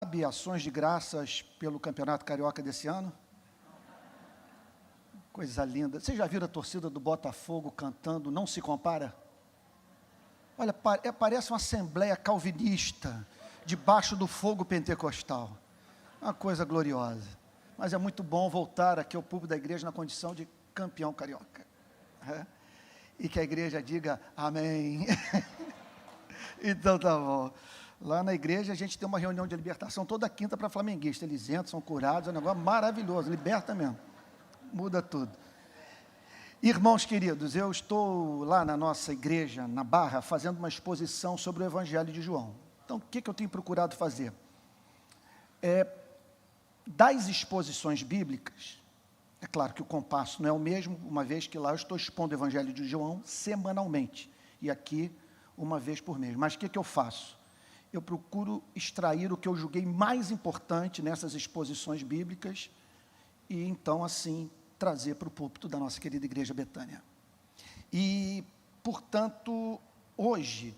Sabe ações de graças pelo Campeonato Carioca desse ano? Coisa linda. Vocês já viram a torcida do Botafogo cantando Não Se Compara? Olha, parece uma assembleia calvinista debaixo do fogo pentecostal. Uma coisa gloriosa. Mas é muito bom voltar aqui ao público da igreja na condição de campeão carioca. E que a igreja diga amém. Então tá bom. Lá na igreja a gente tem uma reunião de libertação toda quinta para flamenguistas. Eles entram, são curados, é um negócio maravilhoso, liberta mesmo. Muda tudo. Irmãos queridos, eu estou lá na nossa igreja, na Barra, fazendo uma exposição sobre o Evangelho de João. Então, o que eu tenho procurado fazer? Das exposições bíblicas, é claro que o compasso não é o mesmo, uma vez que lá eu estou expondo o Evangelho de João semanalmente, e aqui uma vez por mês. Mas o que eu faço? Eu procuro extrair o que eu julguei mais importante nessas exposições bíblicas, e então, assim, trazer para o púlpito da nossa querida Igreja Betânia. E, portanto, hoje,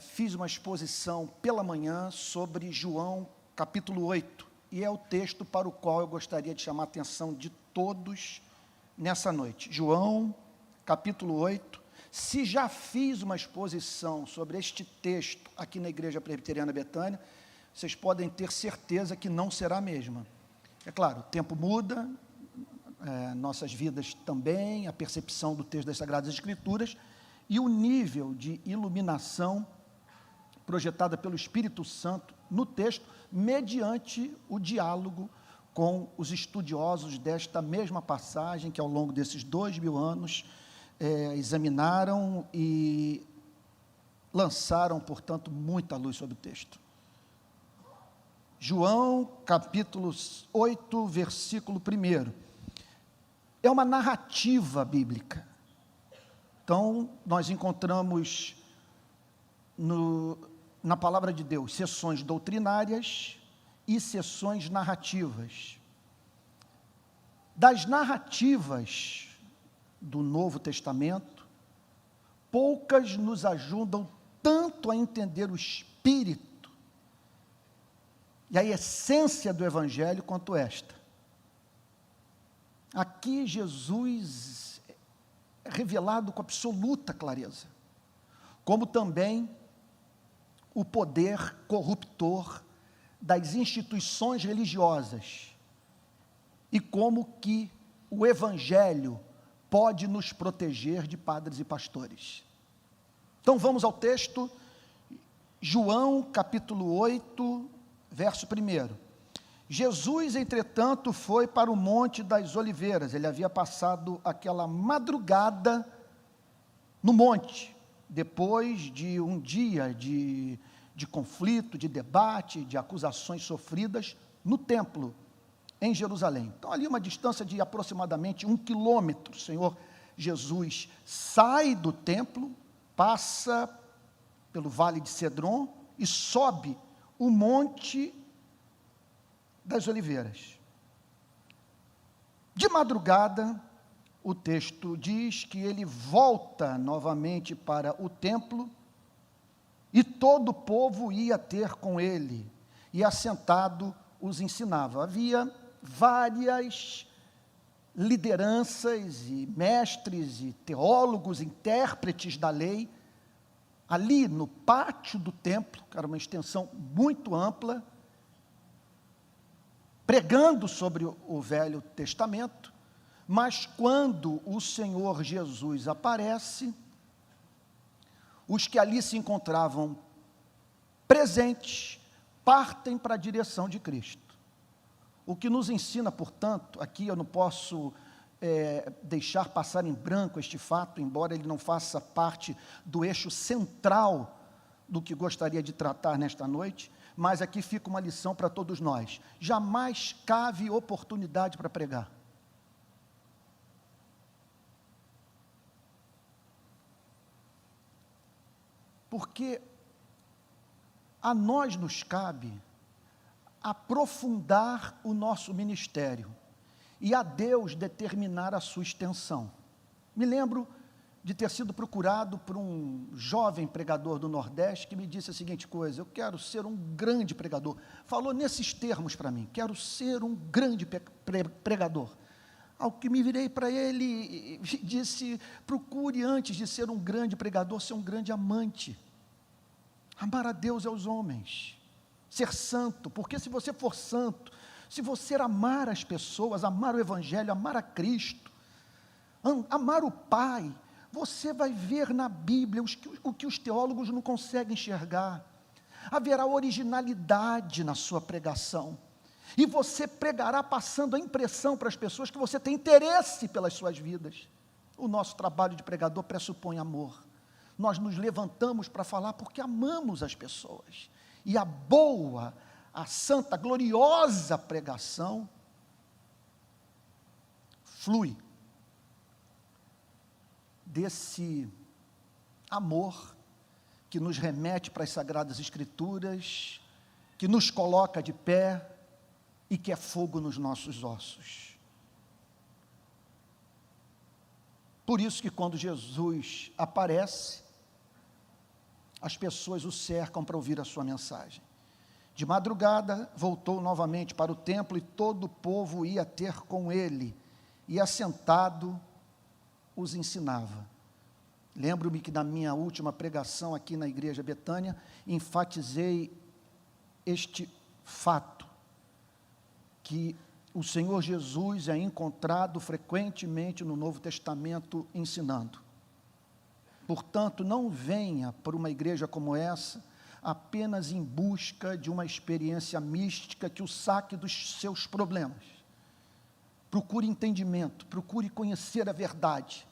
fiz uma exposição pela manhã sobre João, capítulo 8, e é o texto para o qual eu gostaria de chamar a atenção de todos nessa noite. João, capítulo 8. Se já fiz uma exposição sobre este texto aqui na Igreja Presbiteriana Betânia, vocês podem ter certeza que não será a mesma. É claro, o tempo muda, nossas vidas também, a percepção do texto das Sagradas Escrituras e o nível de iluminação projetada pelo Espírito Santo no texto, mediante o diálogo com os estudiosos desta mesma passagem, que ao longo desses 2000 anos examinaram e lançaram, portanto, muita luz sobre o texto. João, capítulo 8, versículo 1. É uma narrativa bíblica. Então, nós encontramos na palavra de Deus seções doutrinárias e seções narrativas. Das narrativas do Novo Testamento, poucas nos ajudam tanto a entender o espírito e a essência do Evangelho quanto esta. Aqui Jesus é revelado com absoluta clareza, como também o poder corruptor das instituições religiosas e como que o Evangelho pode nos proteger de padres e pastores. Então vamos ao texto, João capítulo 8, verso 1. Jesus, entretanto, foi para o Monte das Oliveiras. Ele havia passado aquela madrugada no monte, depois de um dia de conflito, de debate, de acusações sofridas no templo, em Jerusalém. Então, ali uma distância de aproximadamente 1 quilômetro, o Senhor Jesus sai do templo, passa pelo Vale de Cedron e sobe o Monte das Oliveiras. De madrugada, o texto diz que ele volta novamente para o templo e todo o povo ia ter com ele, e assentado os ensinava. Havia várias lideranças e mestres e teólogos, intérpretes da lei, ali no pátio do templo, que era uma extensão muito ampla, pregando sobre o Velho Testamento, mas quando o Senhor Jesus aparece, os que ali se encontravam presentes partem para a direção de Cristo. O que nos ensina, portanto, aqui eu não posso deixar passar em branco este fato, embora ele não faça parte do eixo central do que gostaria de tratar nesta noite, mas aqui fica uma lição para todos nós. Jamais cave oportunidade para pregar. Porque a nós nos cabe aprofundar o nosso ministério e a Deus determinar a sua extensão. Me lembro de ter sido procurado por um jovem pregador do Nordeste que me disse a seguinte coisa: eu quero ser um grande pregador. Falou nesses termos para mim: quero ser um grande pregador. Ao que me virei para ele e disse: procure, antes de ser um grande pregador, ser um grande amante. Amar a Deus e aos homens, ser santo, porque se você for santo, se você amar as pessoas, amar o Evangelho, amar a Cristo, amar o Pai, você vai ver na Bíblia o que os teólogos não conseguem enxergar. Haverá originalidade na sua pregação, e você pregará passando a impressão para as pessoas que você tem interesse pelas suas vidas. O nosso trabalho de pregador pressupõe amor. Nós nos levantamos para falar porque amamos as pessoas, e a boa, a santa, gloriosa pregação flui desse amor que nos remete para as Sagradas Escrituras, que nos coloca de pé e que é fogo nos nossos ossos. Por isso que quando Jesus aparece, as pessoas o cercam para ouvir a sua mensagem. De madrugada, voltou novamente para o templo e todo o povo ia ter com ele, e assentado os ensinava. Lembro-me que na minha última pregação aqui na Igreja Betânia, enfatizei este fato, que o Senhor Jesus é encontrado frequentemente no Novo Testamento ensinando. Portanto, não venha para uma igreja como essa apenas em busca de uma experiência mística que o saque dos seus problemas. Procure entendimento, procure conhecer a verdade.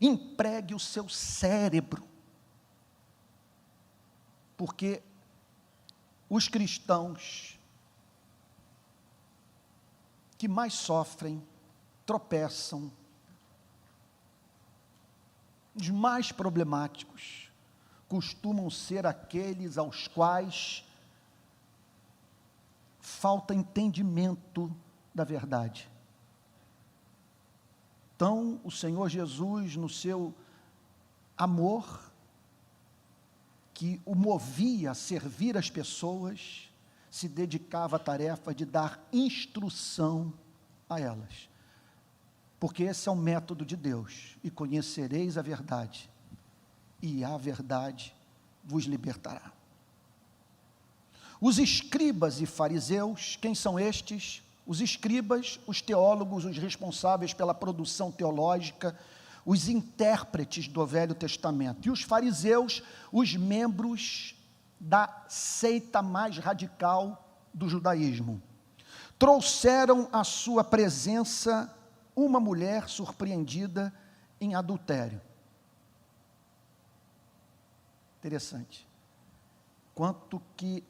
Empregue o seu cérebro, porque os cristãos que mais sofrem, tropeçam, os mais problemáticos, costumam ser aqueles aos quais falta entendimento da verdade. Então, o Senhor Jesus, no seu amor, que o movia a servir as pessoas, se dedicava à tarefa de dar instrução a elas. Porque esse é o método de Deus: e conhecereis a verdade, e a verdade vos libertará. Os escribas e fariseus, quem são estes? Os escribas, os teólogos, os responsáveis pela produção teológica, os intérpretes do Velho Testamento. E os fariseus, os membros da seita mais radical do judaísmo. Trouxeram à sua presença uma mulher surpreendida em adultério. Interessante. Quanto que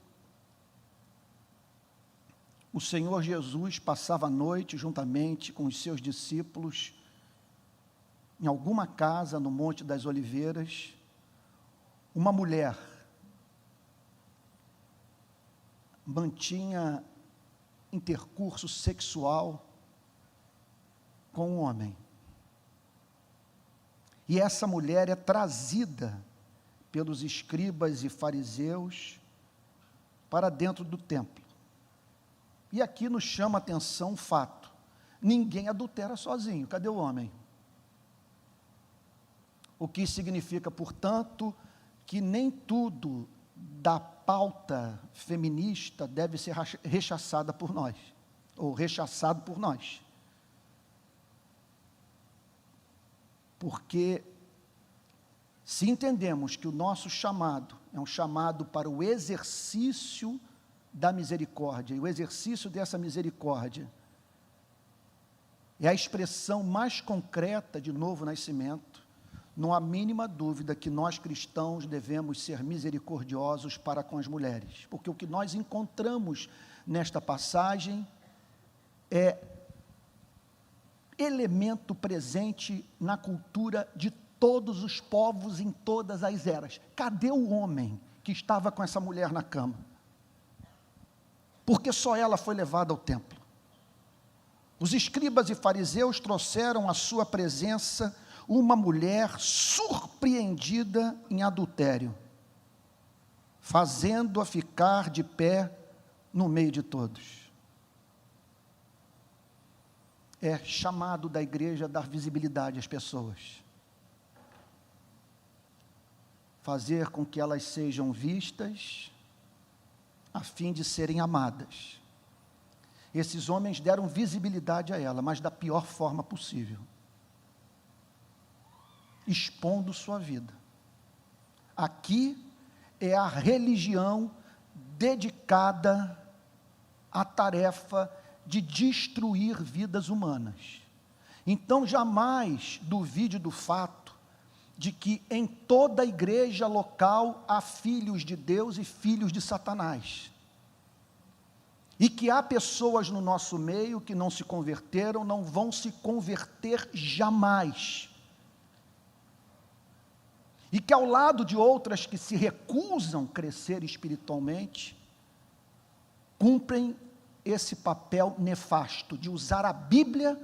o Senhor Jesus passava a noite juntamente com os seus discípulos em alguma casa no Monte das Oliveiras, uma mulher mantinha intercurso sexual com um homem. E essa mulher é trazida pelos escribas e fariseus para dentro do templo. E aqui nos chama a atenção um fato: ninguém adultera sozinho. Cadê o homem? O que significa, portanto, que nem tudo da pauta feminista deve ser rechaçada por nós, ou rechaçado por nós. Porque se entendemos que o nosso chamado é um chamado para o exercício da misericórdia, e o exercício dessa misericórdia é a expressão mais concreta de novo nascimento, não há mínima dúvida que nós cristãos devemos ser misericordiosos para com as mulheres, porque o que nós encontramos nesta passagem é elemento presente na cultura de todos os povos em todas as eras. Cadê o homem que estava com essa mulher na cama? Porque só ela foi levada ao templo. Os escribas e fariseus trouxeram à sua presença uma mulher surpreendida em adultério, fazendo-a ficar de pé no meio de todos. É chamado da igreja a dar visibilidade às pessoas, fazer com que elas sejam vistas, a fim de serem amadas. Esses homens deram visibilidade a ela, mas da pior forma possível, expondo sua vida. Aqui é a religião dedicada à tarefa de destruir vidas humanas. Então, jamais duvide do fato de que em toda a igreja local há filhos de Deus e filhos de Satanás. E que há pessoas no nosso meio que não se converteram, não vão se converter jamais. E que ao lado de outras que se recusam a crescer espiritualmente, cumprem esse papel nefasto de usar a Bíblia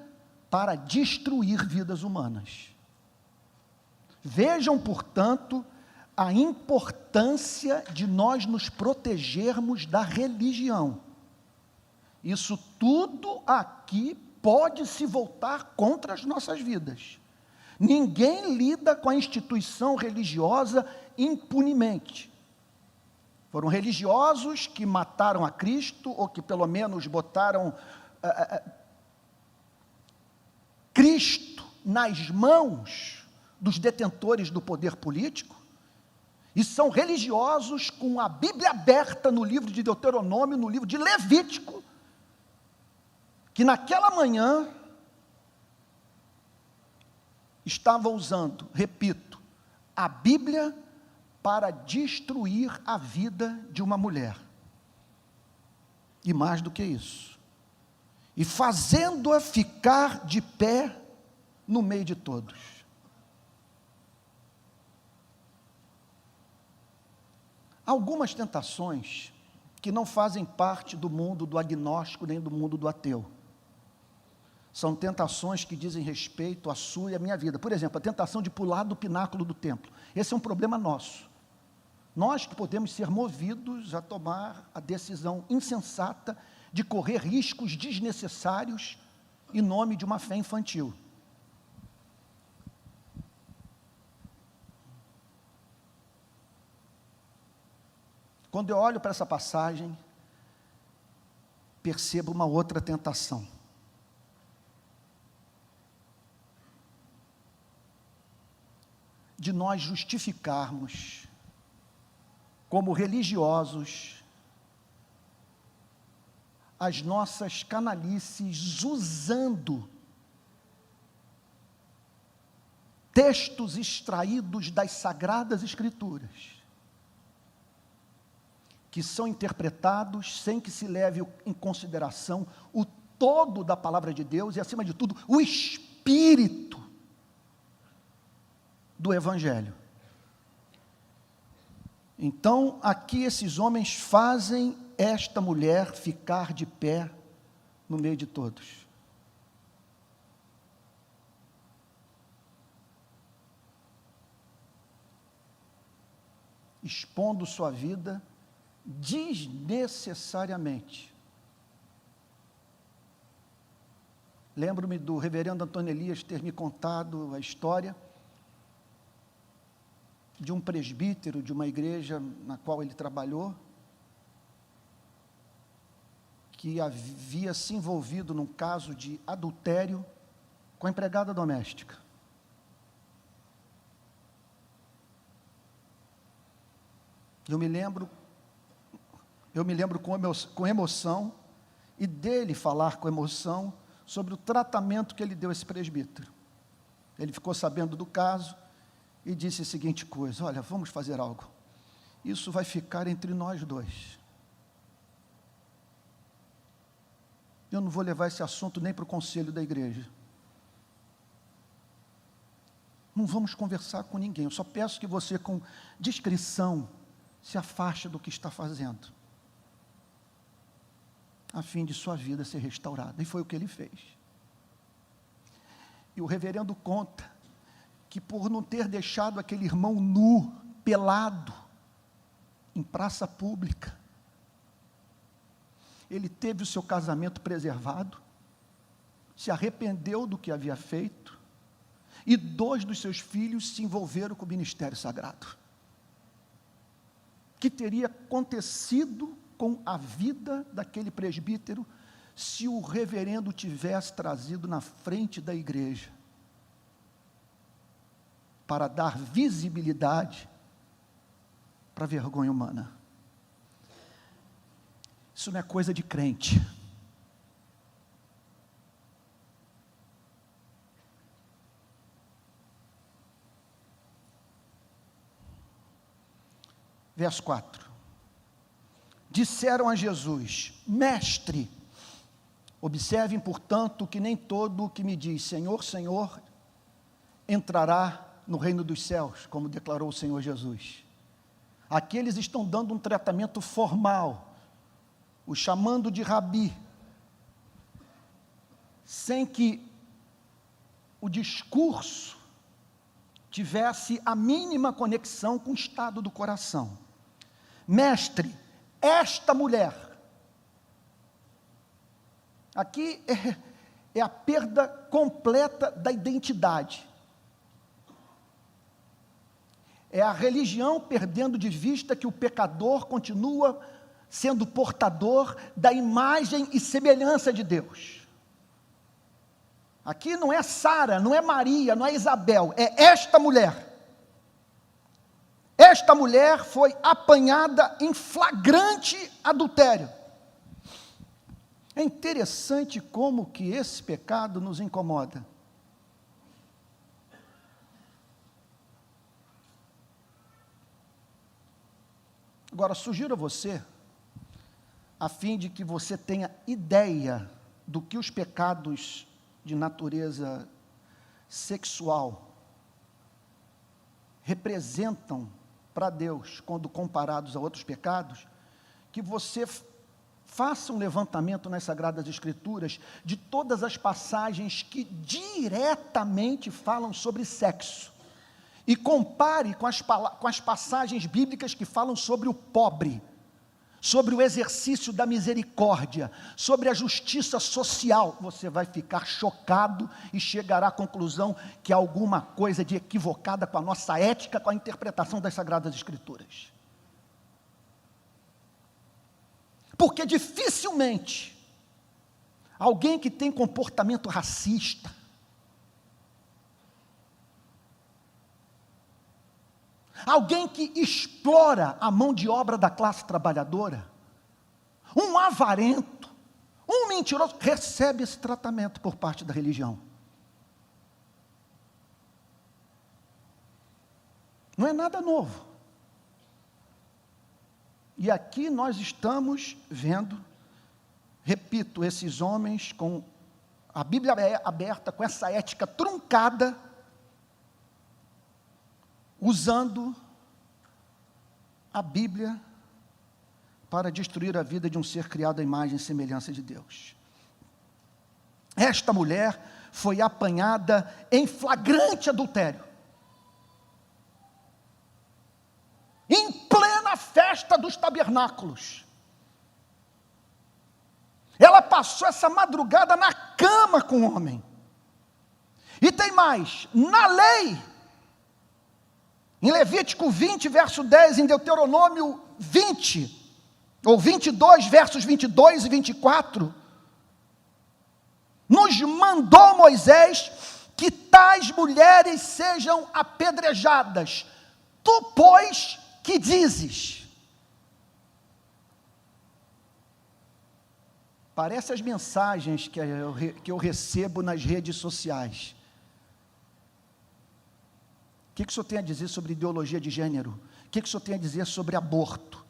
para destruir vidas humanas. Vejam, portanto, a importância de nós nos protegermos da religião. Isso tudo aqui pode se voltar contra as nossas vidas. Ninguém lida com a instituição religiosa impunemente. Foram religiosos que mataram a Cristo, ou que pelo menos botaram Cristo nas mãos dos detentores do poder político, e são religiosos com a Bíblia aberta no livro de Deuteronômio, no livro de Levítico, que naquela manhã estavam usando, repito, a Bíblia para destruir a vida de uma mulher. E mais do que isso, e fazendo-a ficar de pé no meio de todos. Algumas tentações que não fazem parte do mundo do agnóstico nem do mundo do ateu. São tentações que dizem respeito à sua e à minha vida. Por exemplo, a tentação de pular do pináculo do templo. Esse é um problema nosso. Nós que podemos ser movidos a tomar a decisão insensata de correr riscos desnecessários em nome de uma fé infantil. Quando eu olho para essa passagem, percebo uma outra tentação. De nós justificarmos, como religiosos, as nossas canalices usando textos extraídos das Sagradas Escrituras, que são interpretados sem que se leve em consideração o todo da palavra de Deus e, acima de tudo, o espírito do Evangelho. Então, aqui esses homens fazem esta mulher ficar de pé no meio de todos. Expondo sua vida desnecessariamente. Lembro-me do reverendo Antônio Elias ter me contado a história de um presbítero de uma igreja na qual ele trabalhou, que havia se envolvido num caso de adultério com a empregada doméstica. Eu me lembro com emoção, e dele falar com emoção sobre o tratamento que ele deu a esse presbítero. Ele ficou sabendo do caso e disse a seguinte coisa: olha, vamos fazer algo, isso vai ficar entre nós dois. Eu não vou levar esse assunto nem para o conselho da igreja. Não vamos conversar com ninguém, eu só peço que você, com discrição, se afaste do que está fazendo, a fim de sua vida ser restaurada. E foi o que ele fez. E o reverendo conta que por não ter deixado aquele irmão nu, pelado, em praça pública, ele teve o seu casamento preservado, se arrependeu do que havia feito, e 2 dos seus filhos se envolveram com o ministério sagrado. O que teria acontecido com a vida daquele presbítero se o reverendo tivesse trazido na frente da igreja para dar visibilidade para a vergonha humana? Isso não é coisa de crente. Verso 4. Disseram a Jesus: Mestre, observem, portanto, que nem todo o que me diz Senhor, Senhor, entrará no reino dos céus, como declarou o Senhor Jesus. Aqui eles estão dando um tratamento formal, o chamando de rabi, sem que o discurso tivesse a mínima conexão com o estado do coração. Mestre, esta mulher, aqui é a perda completa da identidade. É a religião perdendo de vista que o pecador continua sendo portador da imagem e semelhança de Deus. Aqui não é Sara, não é Maria, não é Isabel, é esta mulher. Esta mulher foi apanhada em flagrante adultério. É interessante como que esse pecado nos incomoda. Agora, sugiro a você, a fim de que você tenha ideia do que os pecados de natureza sexual representam para Deus, quando comparados a outros pecados, que você faça um levantamento nas Sagradas Escrituras de todas as passagens que diretamente falam sobre sexo, e compare com as passagens bíblicas que falam sobre o pobre, sobre o exercício da misericórdia, sobre a justiça social. Você vai ficar chocado e chegará à conclusão que há alguma coisa de equivocada com a nossa ética, com a interpretação das Sagradas Escrituras. Porque dificilmente alguém que tem comportamento racista, alguém que explora a mão de obra da classe trabalhadora, um avarento, um mentiroso, recebe esse tratamento por parte da religião. Não é nada novo. E aqui nós estamos vendo, repito, esses homens com a Bíblia aberta, com essa ética truncada, usando a Bíblia para destruir a vida de um ser criado à imagem e semelhança de Deus. Esta mulher foi apanhada em flagrante adultério, em plena festa dos tabernáculos. Ela passou essa madrugada na cama com o homem. E tem mais, na lei, em Levítico 20, verso 10, em Deuteronômio 20, ou 22, versos 22 e 24, nos mandou Moisés que tais mulheres sejam apedrejadas. Tu, pois, que dizes? Parece as mensagens que eu recebo nas redes sociais. O que o senhor tem a dizer sobre ideologia de gênero? O que o senhor tem a dizer sobre aborto?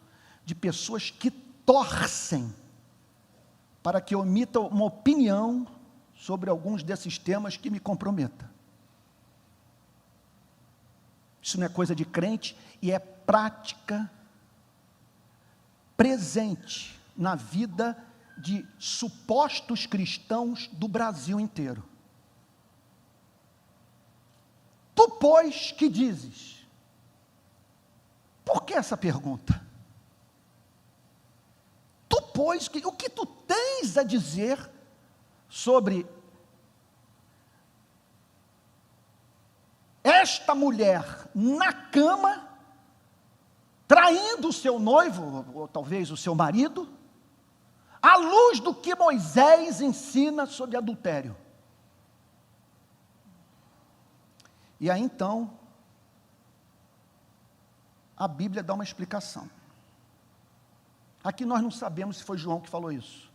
De pessoas que torcem para que eu emita uma opinião sobre alguns desses temas que me comprometa. Isso não é coisa de crente e é prática presente na vida de supostos cristãos do Brasil inteiro. Tu, pois, que dizes? Por que essa pergunta? Tu, pois, o que tu tens a dizer sobre esta mulher na cama, traindo o seu noivo, ou talvez o seu marido, à luz do que Moisés ensina sobre adultério? E aí então, a Bíblia dá uma explicação. Aqui nós não sabemos se foi João que falou isso.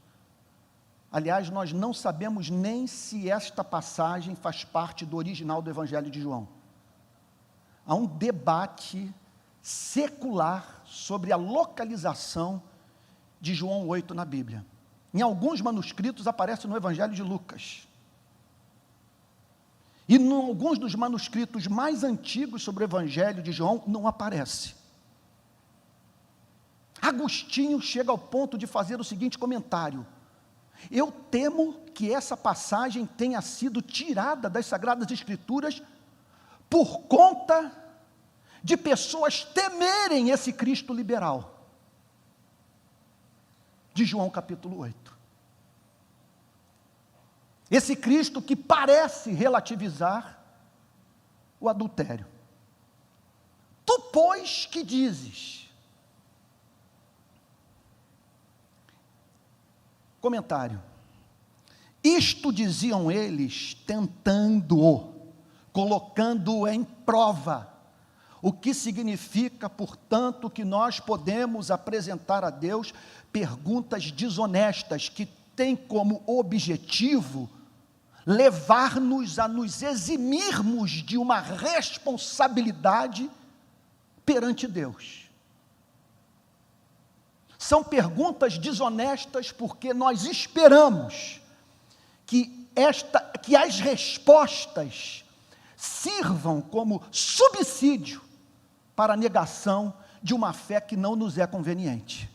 Aliás, nós não sabemos nem se esta passagem faz parte do original do Evangelho de João. Há um debate secular sobre a localização de João 8 na Bíblia. Em alguns manuscritos aparece no Evangelho de Lucas. E em alguns dos manuscritos mais antigos sobre o Evangelho de João não aparece. Agostinho chega ao ponto de fazer o seguinte comentário: eu temo que essa passagem tenha sido tirada das Sagradas Escrituras por conta de pessoas temerem esse Cristo liberal, de João capítulo 8. Esse Cristo que parece relativizar o adultério. Tu, pois, que dizes? Comentário: isto diziam eles, tentando-o, colocando-o em prova, o que significa, portanto, que nós podemos apresentar a Deus perguntas desonestas, que têm como objetivo levar-nos a nos eximirmos de uma responsabilidade perante Deus. São perguntas desonestas porque nós esperamos que as respostas sirvam como subsídio para a negação de uma fé que não nos é conveniente.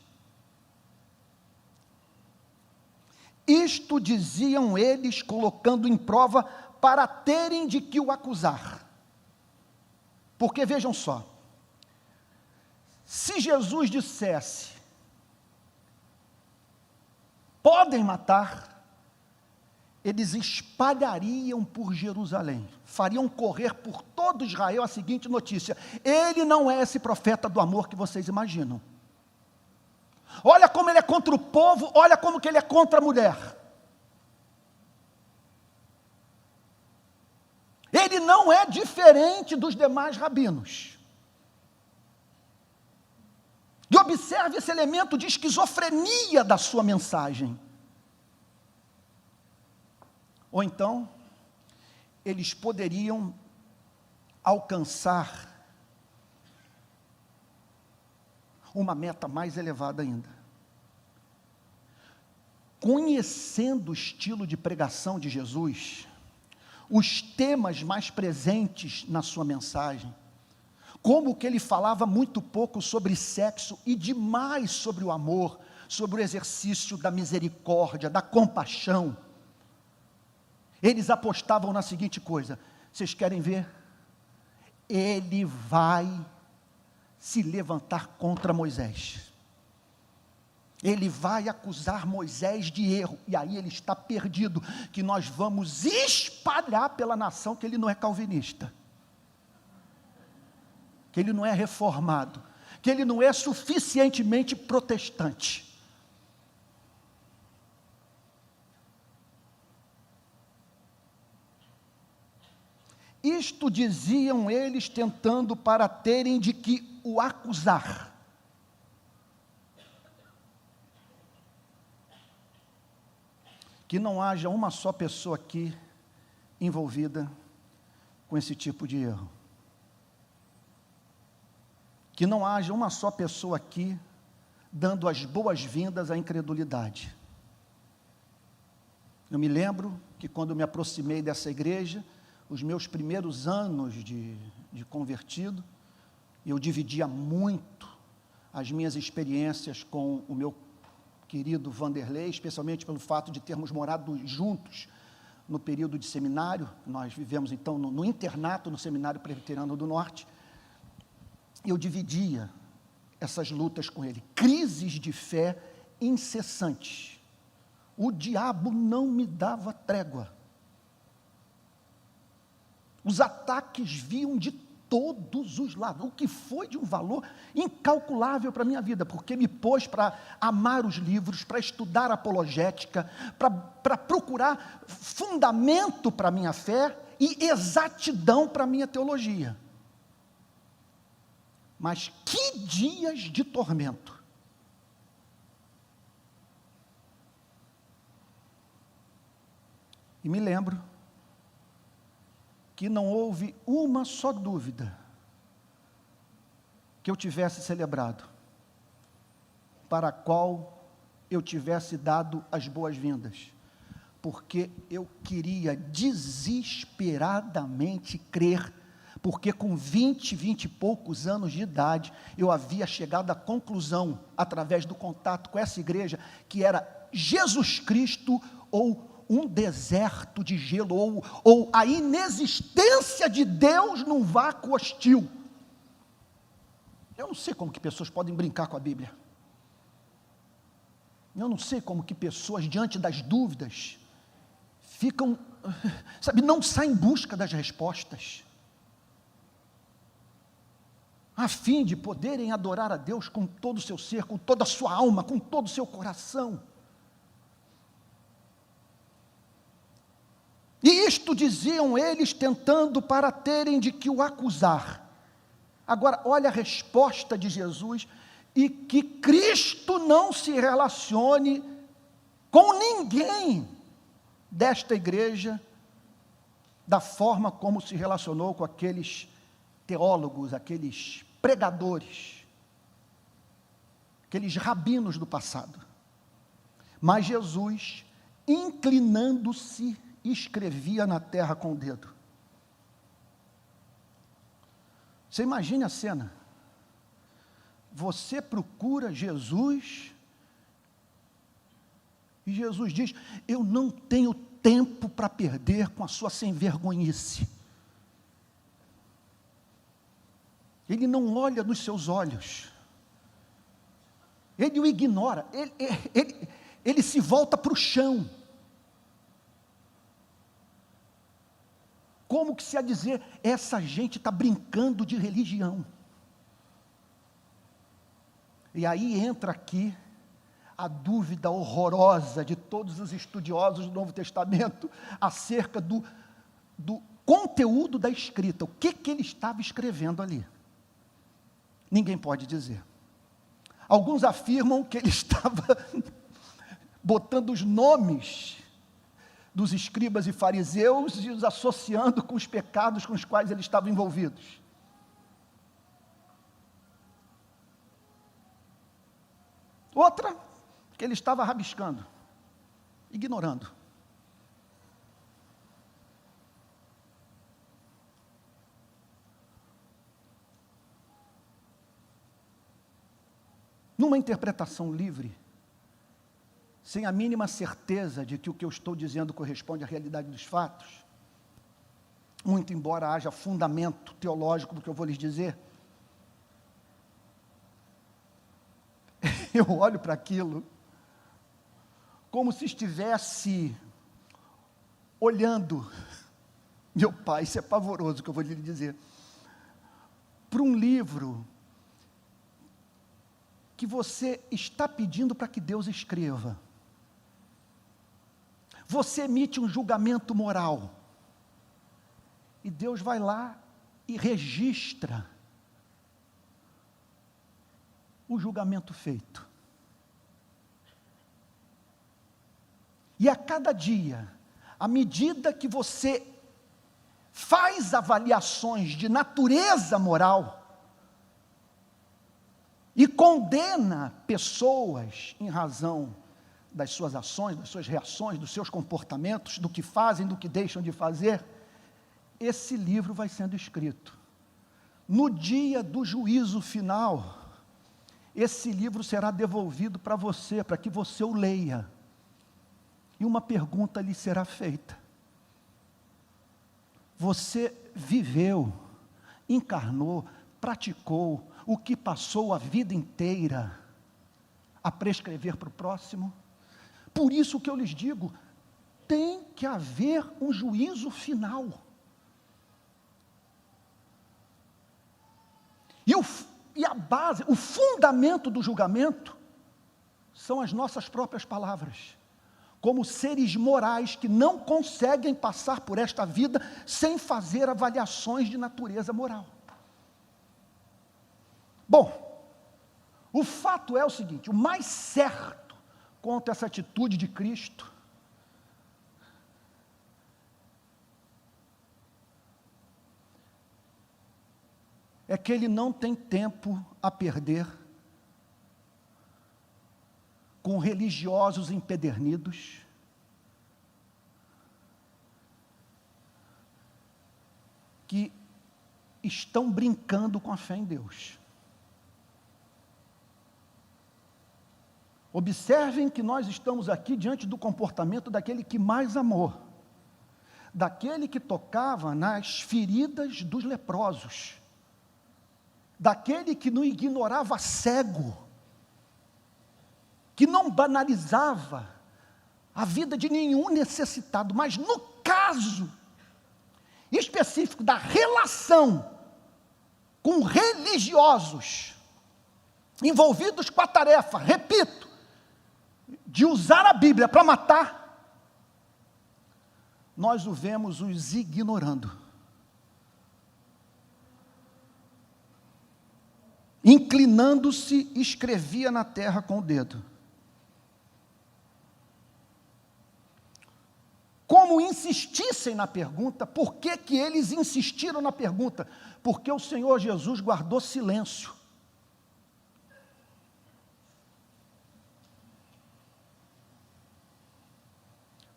Isto diziam eles, colocando em prova, para terem de que o acusar. Porque vejam só, se Jesus dissesse, podem matar, eles espalhariam por Jerusalém, fariam correr por todo Israel a seguinte notícia: ele não é esse profeta do amor que vocês imaginam. Olha como ele é contra o povo, olha como que ele é contra a mulher. Ele não é diferente dos demais rabinos. E observe esse elemento de esquizofrenia da sua mensagem. Ou então, eles poderiam alcançar uma meta mais elevada ainda. Conhecendo o estilo de pregação de Jesus, os temas mais presentes na sua mensagem, como que ele falava muito pouco sobre sexo e demais sobre o amor, sobre o exercício da misericórdia, da compaixão, eles apostavam na seguinte coisa: vocês querem ver? Ele vai se levantar contra Moisés. Ele vai acusar Moisés de erro, e aí ele está perdido, que nós vamos espalhar pela nação que ele não é calvinista, que ele não é reformado, que ele não é suficientemente protestante. Isto diziam eles, tentando para terem de que o acusar. Que não haja uma só pessoa aqui envolvida com esse tipo de erro. Que não haja uma só pessoa aqui dando as boas-vindas à incredulidade. Eu me lembro que quando eu me aproximei dessa igreja, os meus primeiros anos de convertido, eu dividia muito as minhas experiências com o meu querido Vanderlei, especialmente pelo fato de termos morado juntos no período de seminário, nós vivemos então no internato, no Seminário Presbiteriano do Norte, eu dividia essas lutas com ele, crises de fé incessantes. O diabo não me dava trégua. Os ataques vinham de todos os lados, o que foi de um valor incalculável para a minha vida, porque me pôs para amar os livros, para estudar apologética, para procurar fundamento para a minha fé e exatidão para a minha teologia. Mas que dias de tormento! E me lembro que não houve uma só dúvida que eu tivesse celebrado, para a qual eu tivesse dado as boas-vindas, porque eu queria desesperadamente crer, porque com 20 e poucos anos de idade, eu havia chegado à conclusão, através do contato com essa igreja, que era Jesus Cristo ou um deserto de gelo, ou a inexistência de Deus num vácuo hostil. Eu não sei como que pessoas podem brincar com a Bíblia. Eu não sei como que pessoas, diante das dúvidas, ficam, não saem em busca das respostas, a fim de poderem adorar a Deus com todo o seu ser, com toda a sua alma, com todo o seu coração. E isto diziam eles, tentando para terem de que o acusar. Agora, olha a resposta de Jesus, e que Cristo não se relacione com ninguém desta igreja, da forma como se relacionou com aqueles teólogos, aqueles pregadores, aqueles rabinos do passado. Mas Jesus, inclinando-se, escrevia na terra com o dedo. Você imagine a cena. Você procura Jesus, e Jesus diz: eu não tenho tempo para perder com a sua sem-vergonhice. Ele não olha nos seus olhos, ele o ignora, ele se volta para o chão. Como que se a dizer, essa gente está brincando de religião. E aí entra aqui a dúvida horrorosa de todos os estudiosos do Novo Testamento acerca do conteúdo da escrita, o que ele estava escrevendo ali. Ninguém pode dizer. Alguns afirmam que ele estava botando os nomes dos escribas e fariseus e os associando com os pecados com os quais eles estavam envolvidos. Outra, que ele estava rabiscando, ignorando. Numa interpretação livre, sem a mínima certeza de que o que eu estou dizendo corresponde à realidade dos fatos, muito embora haja fundamento teológico do que eu vou lhes dizer, eu olho para aquilo como se estivesse olhando, meu pai, isso é pavoroso o que eu vou lhe dizer, para um livro que você está pedindo para que Deus escreva. Você emite um julgamento moral, e Deus vai lá e registra o julgamento feito. E a cada dia, à medida que você faz avaliações de natureza moral, e condena pessoas em razão das suas ações, das suas reações, dos seus comportamentos, do que fazem, do que deixam de fazer, esse livro vai sendo escrito. No dia do juízo final, esse livro será devolvido para você, para que você o leia. E uma pergunta lhe será feita: você viveu, encarnou, praticou o que passou a vida inteira a prescrever para o próximo? Por isso que eu lhes digo, tem que haver um juízo final. E a base, o fundamento do julgamento, são as nossas próprias palavras, como seres morais que não conseguem passar por esta vida sem fazer avaliações de natureza moral. Bom, o fato é o seguinte, o mais certo quanto a essa atitude de Cristo é que ele não tem tempo a perder com religiosos empedernidos, que estão brincando com a fé em Deus. Observem que nós estamos aqui diante do comportamento daquele que mais amou, daquele que tocava nas feridas dos leprosos, daquele que não ignorava cego, que não banalizava a vida de nenhum necessitado, mas no caso específico da relação com religiosos, envolvidos com a tarefa, repito, de usar a Bíblia para matar, nós o vemos os ignorando. Inclinando-se, escrevia na terra com o dedo. Como insistissem na pergunta, por que que eles insistiram na pergunta? Porque o Senhor Jesus guardou silêncio.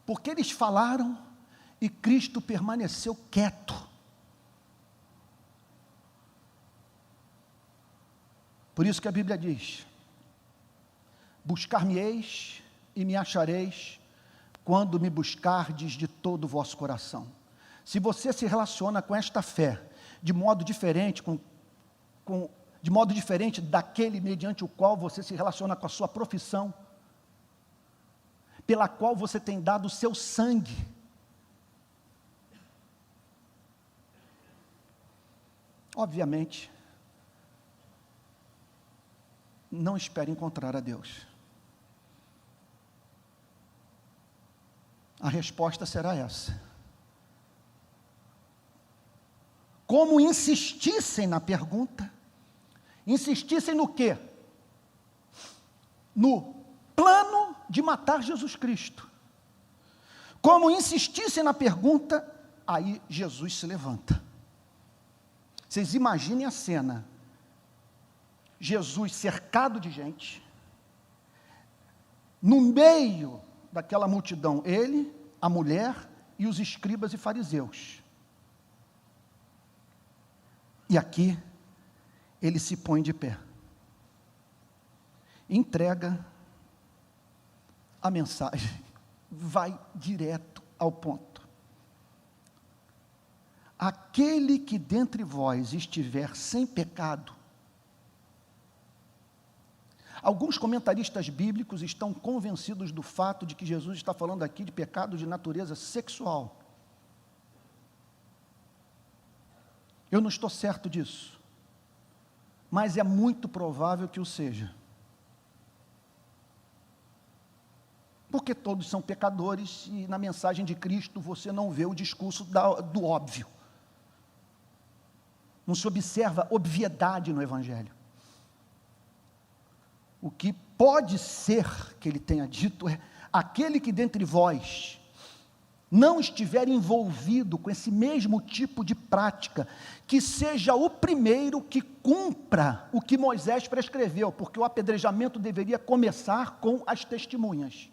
Porque eles falaram e Cristo permaneceu quieto. Por isso que a Bíblia diz: buscar-me-eis e me achareis, quando me buscardes de todo o vosso coração. Se você se relaciona com esta fé de modo diferente, de modo diferente daquele mediante o qual você se relaciona com a sua profissão, pela qual você tem dado o seu sangue, obviamente, não espere encontrar a Deus. A resposta será essa. Como insistissem na pergunta, insistissem no quê? No plano de matar Jesus Cristo. Como insistissem na pergunta, aí Jesus se levanta. Vocês imaginem a cena. Jesus cercado de gente, no meio daquela multidão, ele, a mulher e os escribas e fariseus. E aqui, ele se põe de pé, entrega a mensagem, vai direto ao ponto. Aquele que dentre vós estiver sem pecado. Alguns comentaristas bíblicos estão convencidos do fato de que Jesus está falando aqui de pecado de natureza sexual. Eu não estou certo disso, mas é muito provável que o seja. Porque todos são pecadores e na mensagem de Cristo você não vê o discurso do óbvio. Não se observa obviedade no Evangelho. O que pode ser que ele tenha dito é: aquele que dentre vós não estiver envolvido com esse mesmo tipo de prática, que seja o primeiro que cumpra o que Moisés prescreveu, porque o apedrejamento deveria começar com as testemunhas.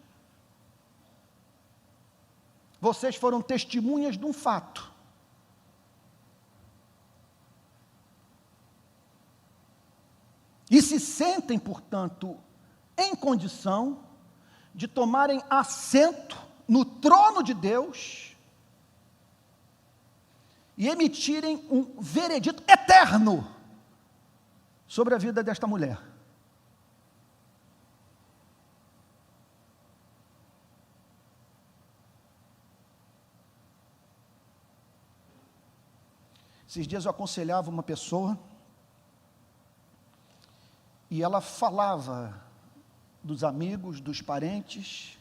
Vocês foram testemunhas de um fato. E se sentem, portanto, em condição de tomarem assento no trono de Deus e emitirem um veredito eterno sobre a vida desta mulher. Esses dias eu aconselhava uma pessoa e ela falava dos amigos, dos parentes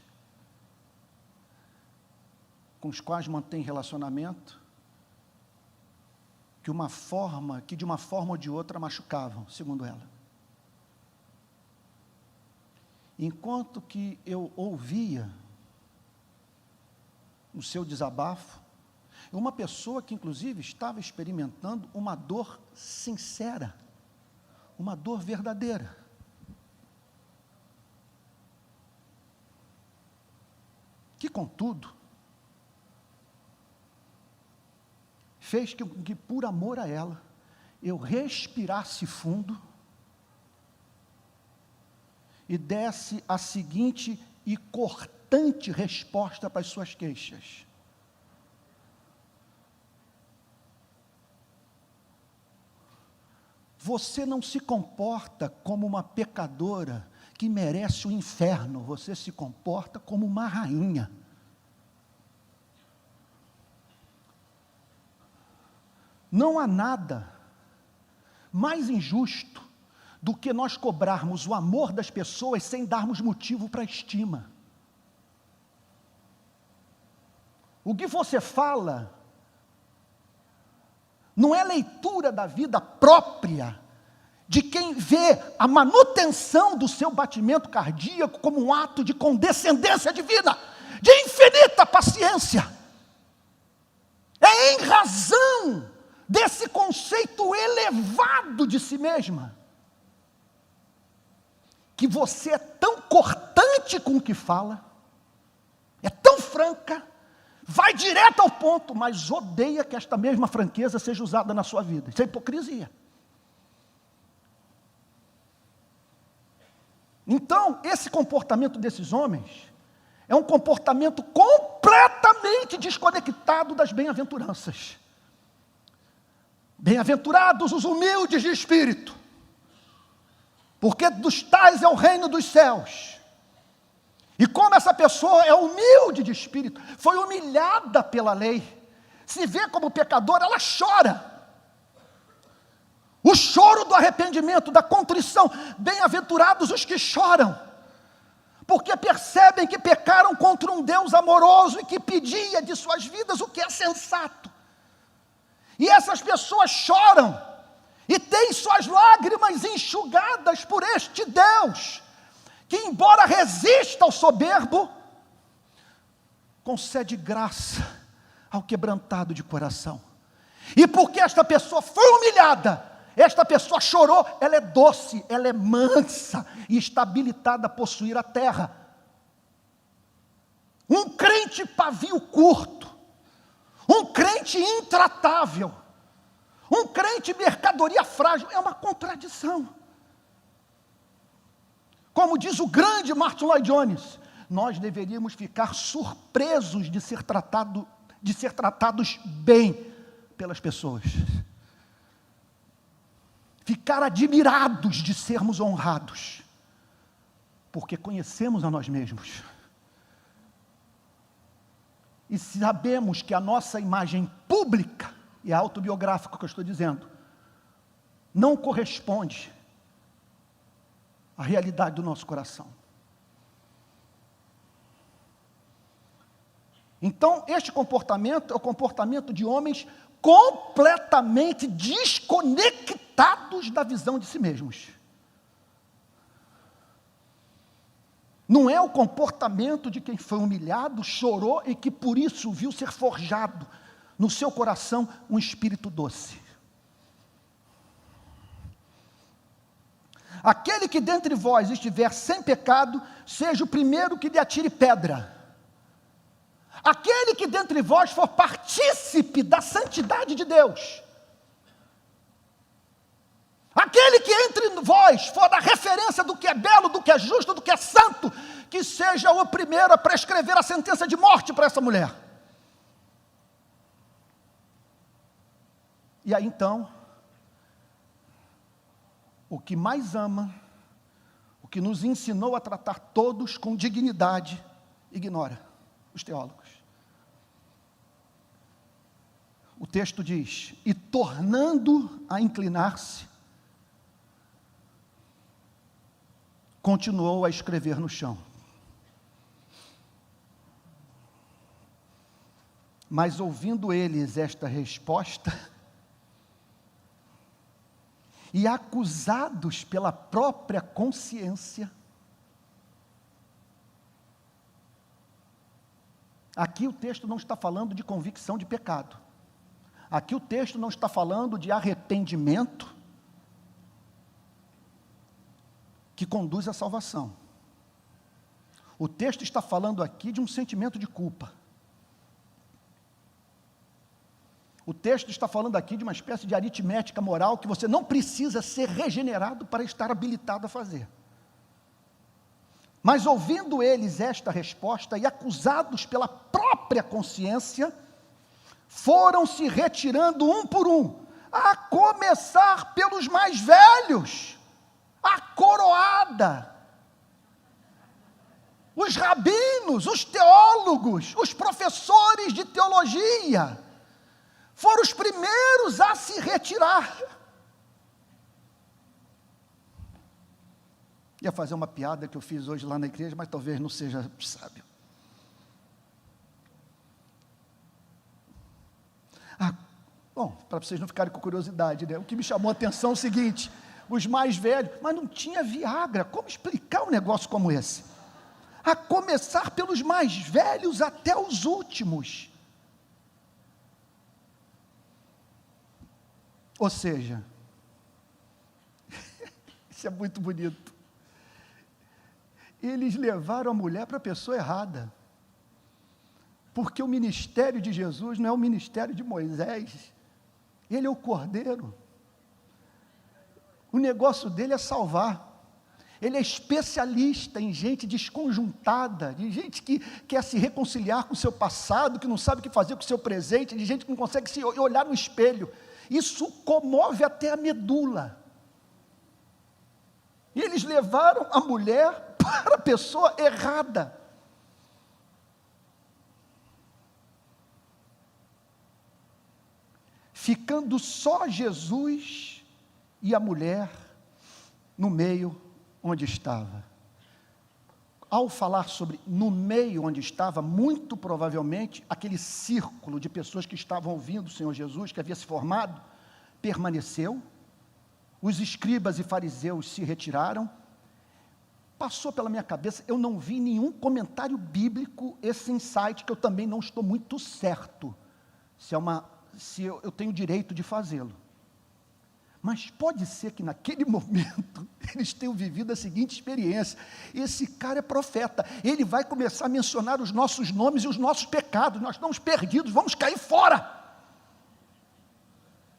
com os quais mantém relacionamento, que de uma forma ou de outra machucavam, segundo ela. Enquanto que eu ouvia o seu desabafo, uma pessoa que inclusive estava experimentando uma dor sincera, uma dor verdadeira. Que, contudo, fez que por amor a ela, eu respirasse fundo e desse a seguinte e cortante resposta para as suas queixas. Você não se comporta como uma pecadora que merece o inferno, você se comporta como uma rainha. Não há nada mais injusto do que nós cobrarmos o amor das pessoas sem darmos motivo para estima. O que você fala não é leitura da vida própria de quem vê a manutenção do seu batimento cardíaco como um ato de condescendência divina, de infinita paciência. É em razão desse conceito elevado de si mesma que você é tão cortante com o que fala, é tão franca, vai direto ao ponto, mas odeia que esta mesma franqueza seja usada na sua vida. Isso é hipocrisia. Então, esse comportamento desses homens é um comportamento completamente desconectado das bem-aventuranças. Bem-aventurados os humildes de espírito, porque dos tais é o reino dos céus. E como essa pessoa é humilde de espírito, foi humilhada pela lei, se vê como pecadora, ela chora. O choro do arrependimento, da contrição. Bem-aventurados os que choram, porque percebem que pecaram contra um Deus amoroso e que pedia de suas vidas o que é sensato. E essas pessoas choram e têm suas lágrimas enxugadas por este Deus, que, embora resista ao soberbo, concede graça ao quebrantado de coração. E porque esta pessoa foi humilhada, esta pessoa chorou, ela é doce, ela é mansa e está habilitada a possuir a terra. Um crente pavio curto, um crente intratável, um crente mercadoria frágil, é uma contradição. Como diz o grande Martin Lloyd Jones, nós deveríamos ficar surpresos de ser tratados bem pelas pessoas. Ficar admirados de sermos honrados, porque conhecemos a nós mesmos. E sabemos que a nossa imagem pública, e é autobiográfico que eu estou dizendo, não corresponde à realidade do nosso coração. Então, este comportamento é o comportamento de homens completamente desconectados da visão de si mesmos. Não é o comportamento de quem foi humilhado, chorou e que por isso viu ser forjado no seu coração um espírito doce. Aquele que dentre vós estiver sem pecado, seja o primeiro que lhe atire pedra. Aquele que dentre vós for partícipe da santidade de Deus. Aquele que entre vós for da referência do que é belo, do que é justo, do que é santo, que seja o primeiro a prescrever a sentença de morte para essa mulher. E aí então, o que mais ama, o que nos ensinou a tratar todos com dignidade, ignora os teólogos. O texto diz: e tornando a inclinar-se, continuou a escrever no chão. Mas ouvindo eles esta resposta, e acusados pela própria consciência, aqui o texto não está falando de convicção de pecado, aqui o texto não está falando de arrependimento que conduz à salvação, o texto está falando aqui de um sentimento de culpa. O texto está falando aqui de uma espécie de aritmética moral que você não precisa ser regenerado para estar habilitado a fazer. Mas ouvindo eles esta resposta e acusados pela própria consciência, foram se retirando um por um, a começar pelos mais velhos, a coroada, os rabinos, os teólogos, os professores de teologia, foram os primeiros a se retirar. Ia fazer uma piada que eu fiz hoje lá na igreja, mas talvez não seja sábio. Bom, para vocês não ficarem com curiosidade, né? O que me chamou a atenção é o seguinte: os mais velhos, mas não tinha Viagra, como explicar um negócio como esse? A começar pelos mais velhos até os últimos. Ou seja, isso é muito bonito, eles levaram a mulher para a pessoa errada, porque o ministério de Jesus não é o ministério de Moisés, ele é o Cordeiro, o negócio dele é salvar, ele é especialista em gente desconjuntada, de gente que quer se reconciliar com o seu passado, que não sabe o que fazer com o seu presente, de gente que não consegue se olhar no espelho. Isso comove até a medula. E eles levaram a mulher para a pessoa errada. Ficando só Jesus e a mulher no meio onde estava. Ao falar sobre no meio onde estava, muito provavelmente, aquele círculo de pessoas que estavam ouvindo o Senhor Jesus, que havia se formado, permaneceu, os escribas e fariseus se retiraram, passou pela minha cabeça, eu não vi nenhum comentário bíblico, esse insight que eu também não estou muito certo, se eu tenho direito de fazê-lo. Mas pode ser que naquele momento eles tenham vivido a seguinte experiência: esse cara é profeta, ele vai começar a mencionar os nossos nomes e os nossos pecados, nós estamos perdidos, vamos cair fora.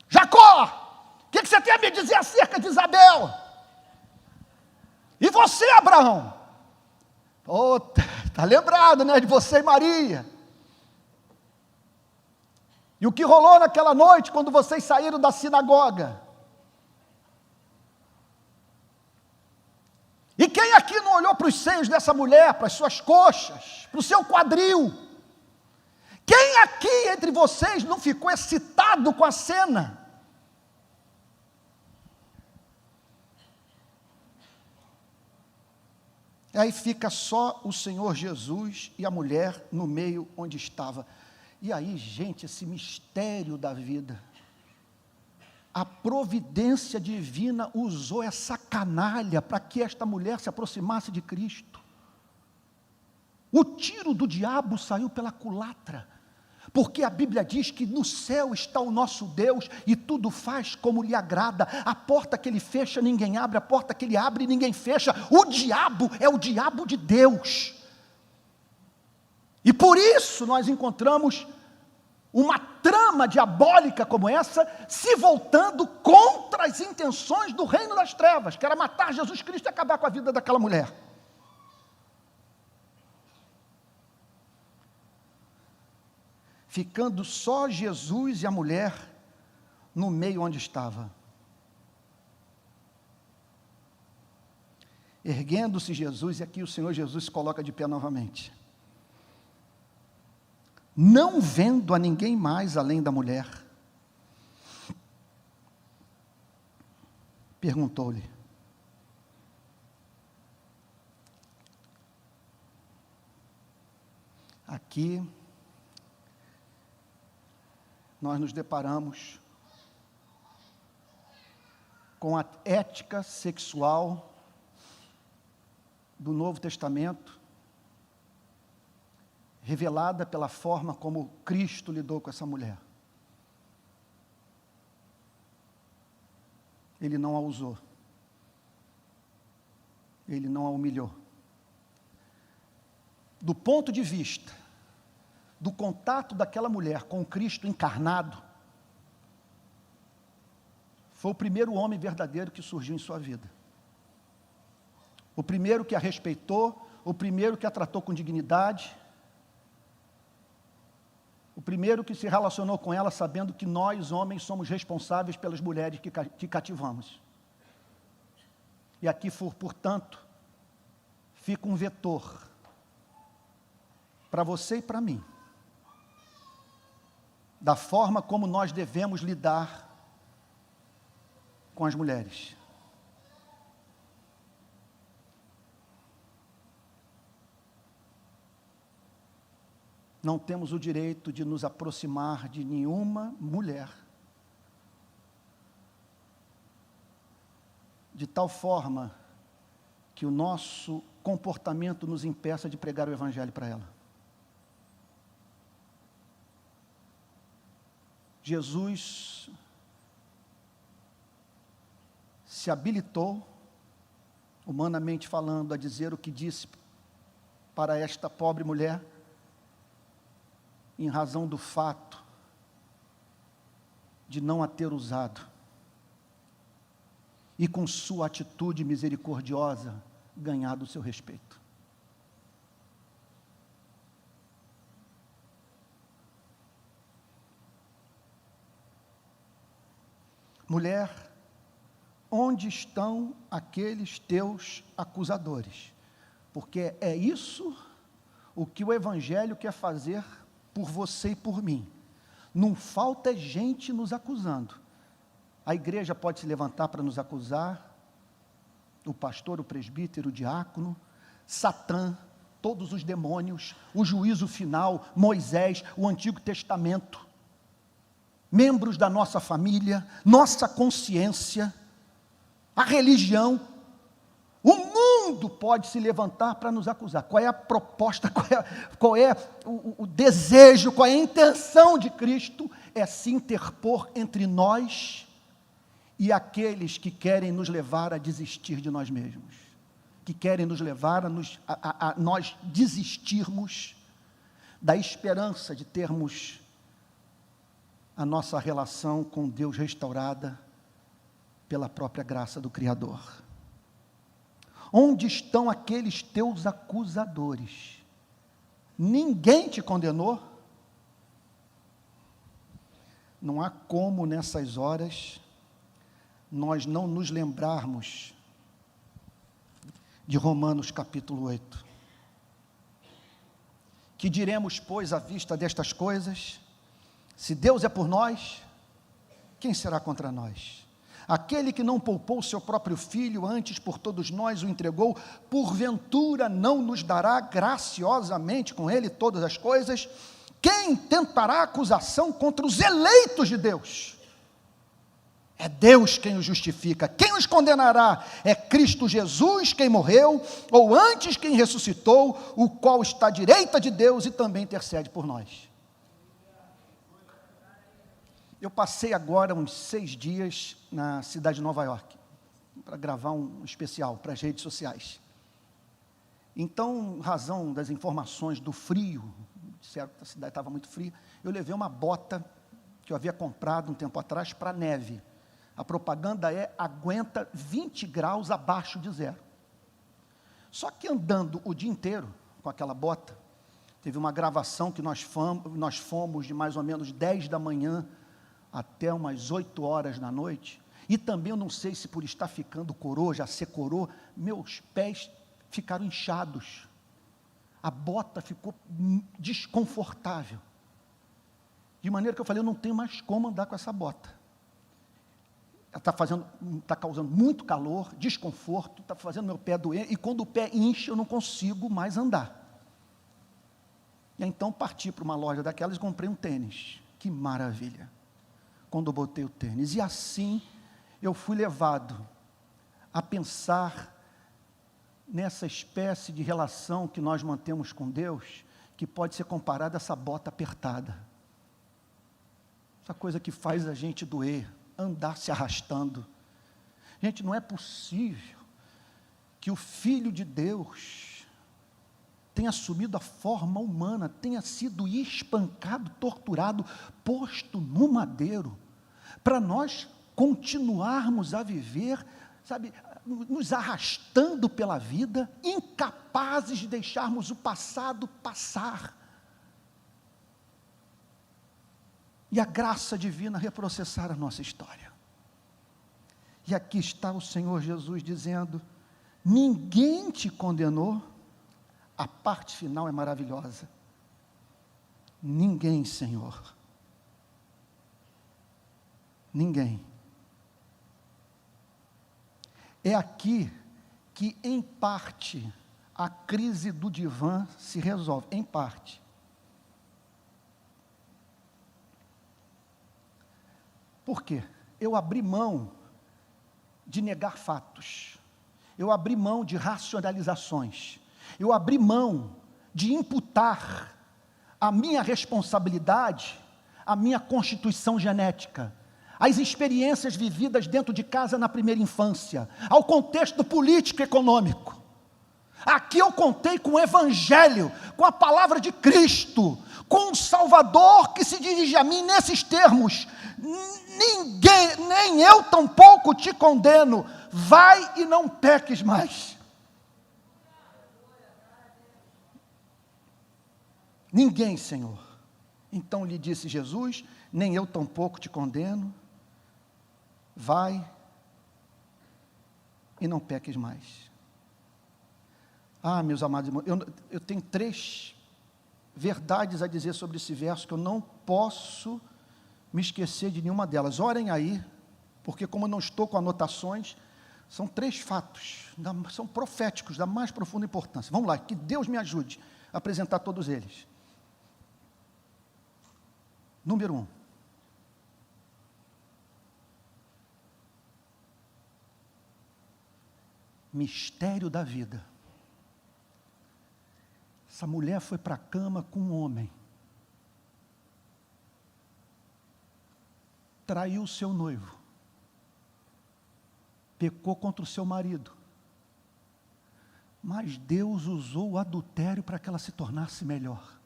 Jacó, o que você tem a me dizer acerca de Isabel? E você, Abraão? Está lembrado, né, de você e Maria. E o que rolou naquela noite, quando vocês saíram da sinagoga? E quem aqui não olhou para os seios dessa mulher, para as suas coxas, para o seu quadril? Quem aqui entre vocês não ficou excitado com a cena? E aí fica só o Senhor Jesus e a mulher no meio onde estava. E aí, gente, esse mistério da vida, a providência divina usou essa canalha para que esta mulher se aproximasse de Cristo. O tiro do diabo saiu pela culatra, porque a Bíblia diz que no céu está o nosso Deus e tudo faz como lhe agrada. A porta que ele fecha ninguém abre, a porta que ele abre ninguém fecha. O diabo é o diabo de Deus. E por isso nós encontramos uma trama diabólica como essa, se voltando contra as intenções do reino das trevas, que era matar Jesus Cristo e acabar com a vida daquela mulher. Ficando só Jesus e a mulher no meio onde estava. Erguendo-se Jesus, e aqui o Senhor Jesus se coloca de pé novamente. Não vendo a ninguém mais além da mulher, perguntou-lhe: aqui nós nos deparamos com a ética sexual do Novo Testamento, revelada pela forma como Cristo lidou com essa mulher. Ele não a usou. Ele não a humilhou. Do ponto de vista do contato daquela mulher com o Cristo encarnado, foi o primeiro homem verdadeiro que surgiu em sua vida. O primeiro que a respeitou, o primeiro que a tratou com dignidade, o primeiro que se relacionou com ela sabendo que nós, homens, somos responsáveis pelas mulheres que cativamos. E aqui, portanto, fica um vetor para você e para mim, da forma como nós devemos lidar com as mulheres. Não temos o direito de nos aproximar de nenhuma mulher, de tal forma que o nosso comportamento nos impeça de pregar o Evangelho para ela. Jesus se habilitou, humanamente falando, a dizer o que disse para esta pobre mulher, em razão do fato de não a ter usado, e com sua atitude misericordiosa, ganhado o seu respeito. Mulher, onde estão aqueles teus acusadores? Porque é isso o que o Evangelho quer fazer por você e por mim. Não falta gente nos acusando. A igreja pode se levantar para nos acusar, o pastor, o presbítero, o diácono, Satã, todos os demônios, o juízo final, Moisés, o Antigo Testamento, membros da nossa família, nossa consciência, a religião, o mundo pode se levantar para nos acusar. Qual é a proposta, qual é o desejo, qual é a intenção de Cristo? É se interpor entre nós e aqueles que querem nos levar a desistir de nós mesmos, que querem nos levar a nós desistirmos da esperança de termos a nossa relação com Deus restaurada pela própria graça do Criador. Onde estão aqueles teus acusadores? Ninguém te condenou? Não há como nessas horas nós não nos lembrarmos de Romanos capítulo 8. Que diremos, pois, à vista destas coisas? Se Deus é por nós, quem será contra nós? Aquele que não poupou o seu próprio filho, antes por todos nós o entregou, porventura não nos dará graciosamente com ele todas as coisas? Quem tentará acusação contra os eleitos de Deus? É Deus quem os justifica. Quem os condenará? É Cristo Jesus quem morreu, ou antes quem ressuscitou, o qual está à direita de Deus e também intercede por nós. Eu passei agora uns 6 dias na cidade de Nova York, para gravar um especial para as redes sociais. Então, em razão das informações do frio, disseram que a cidade estava muito fria, eu levei uma bota que eu havia comprado um tempo atrás para neve. A propaganda aguenta 20 graus abaixo de zero. Só que andando o dia inteiro com aquela bota, teve uma gravação que nós fomos de mais ou menos 10 da manhã, até umas 8 horas da noite, e também eu não sei se por estar ficando coroa, já ser coroa, meus pés ficaram inchados, a bota ficou desconfortável, de maneira que eu falei, eu não tenho mais como andar com essa bota. Está causando muito calor, desconforto, está fazendo meu pé doer, e quando o pé incha, eu não consigo mais andar. E então parti para uma loja daquelas e comprei um tênis. Que maravilha! Quando eu botei o tênis. E assim eu fui levado a pensar nessa espécie de relação que nós mantemos com Deus, que pode ser comparada a essa bota apertada. Essa coisa que faz a gente doer, andar se arrastando. Gente, não é possível que o Filho de Deus tenha assumido a forma humana, tenha sido espancado, torturado, posto no madeiro, para nós continuarmos a viver, sabe, nos arrastando pela vida, incapazes de deixarmos o passado passar. E a graça divina reprocessar a nossa história. E aqui está o Senhor Jesus dizendo, ninguém te condenou. A parte final é maravilhosa. Ninguém, Senhor. Ninguém. É aqui que, em parte, a crise do divã se resolve, em parte. Por quê? Eu abri mão de negar fatos, eu abri mão de racionalizações, eu abri mão de imputar a minha responsabilidade, a minha constituição genética, as experiências vividas dentro de casa na primeira infância, ao contexto político e econômico. Aqui eu contei com o Evangelho, com a palavra de Cristo, com um Salvador que se dirige a mim nesses termos: ninguém, nem eu tampouco te condeno, vai e não peques mais. Ninguém, Senhor. Então lhe disse Jesus, nem eu tampouco te condeno, vai e não peques mais. Ah, meus amados irmãos, eu tenho 3 verdades a dizer sobre esse verso, que eu não posso me esquecer de nenhuma delas. Orem aí, porque como eu não estou com anotações, são 3 fatos, são proféticos, da mais profunda importância. Vamos lá, que Deus me ajude a apresentar todos eles. Número 1. Mistério da vida. Essa mulher foi para a cama com um homem, traiu o seu noivo, pecou contra o seu marido, mas Deus usou o adultério para que ela se tornasse melhor,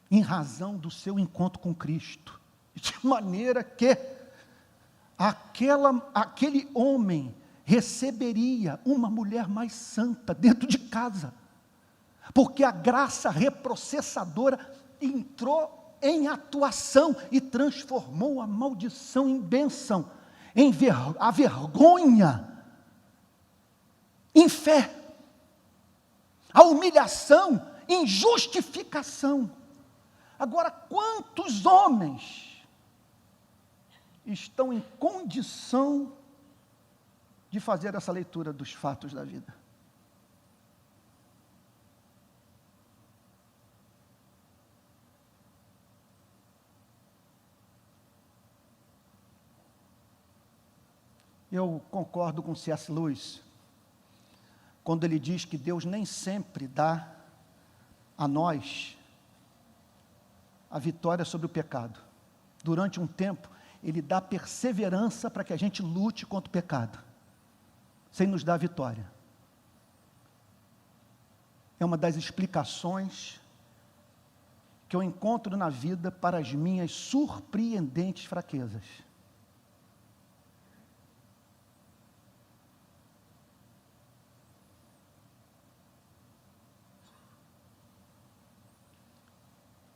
em razão do seu encontro com Cristo, de maneira que aquele homem receberia uma mulher mais santa dentro de casa, porque a graça reprocessadora entrou em atuação e transformou a maldição em bênção, a vergonha em fé, a humilhação em justificação. Agora, quantos homens estão em condição de fazer essa leitura dos fatos da vida? Eu concordo com C.S. Lewis, quando ele diz que Deus nem sempre dá a nós a vitória sobre o pecado. Durante um tempo, Ele dá perseverança para que a gente lute contra o pecado, sem nos dar a vitória. É uma das explicações que eu encontro na vida para as minhas surpreendentes fraquezas.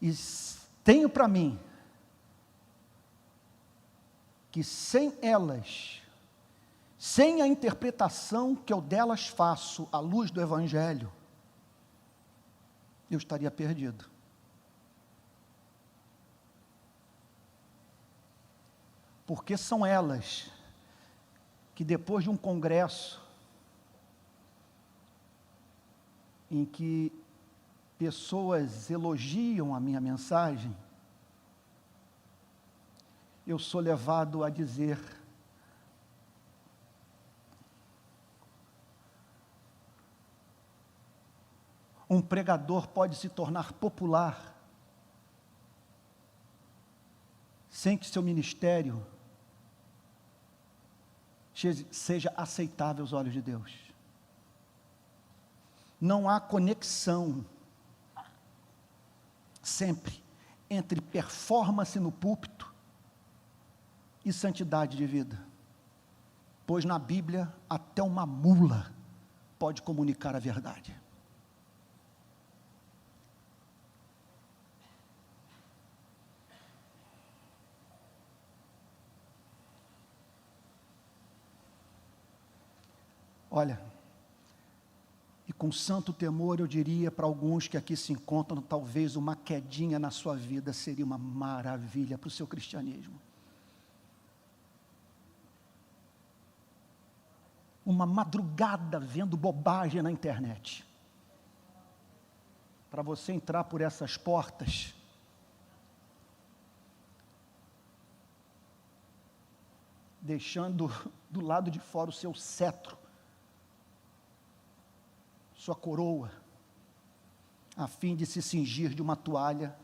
E tenho para mim que sem elas, sem a interpretação que eu delas faço à luz do Evangelho, eu estaria perdido. Porque são elas que, depois de um congresso em que pessoas elogiam a minha mensagem, eu sou levado a dizer: um pregador pode se tornar popular sem que seu ministério seja aceitável aos olhos de Deus. Não há conexão sempre entre performance no púlpito e santidade de vida, pois na Bíblia até uma mula pode comunicar a verdade. Olha, e com santo temor eu diria para alguns que aqui se encontram, talvez uma quedinha na sua vida seria uma maravilha para o seu cristianismo. Uma madrugada vendo bobagem na internet. Para você entrar por essas portas, deixando do lado de fora o seu cetro, sua coroa, a fim de se cingir de uma toalha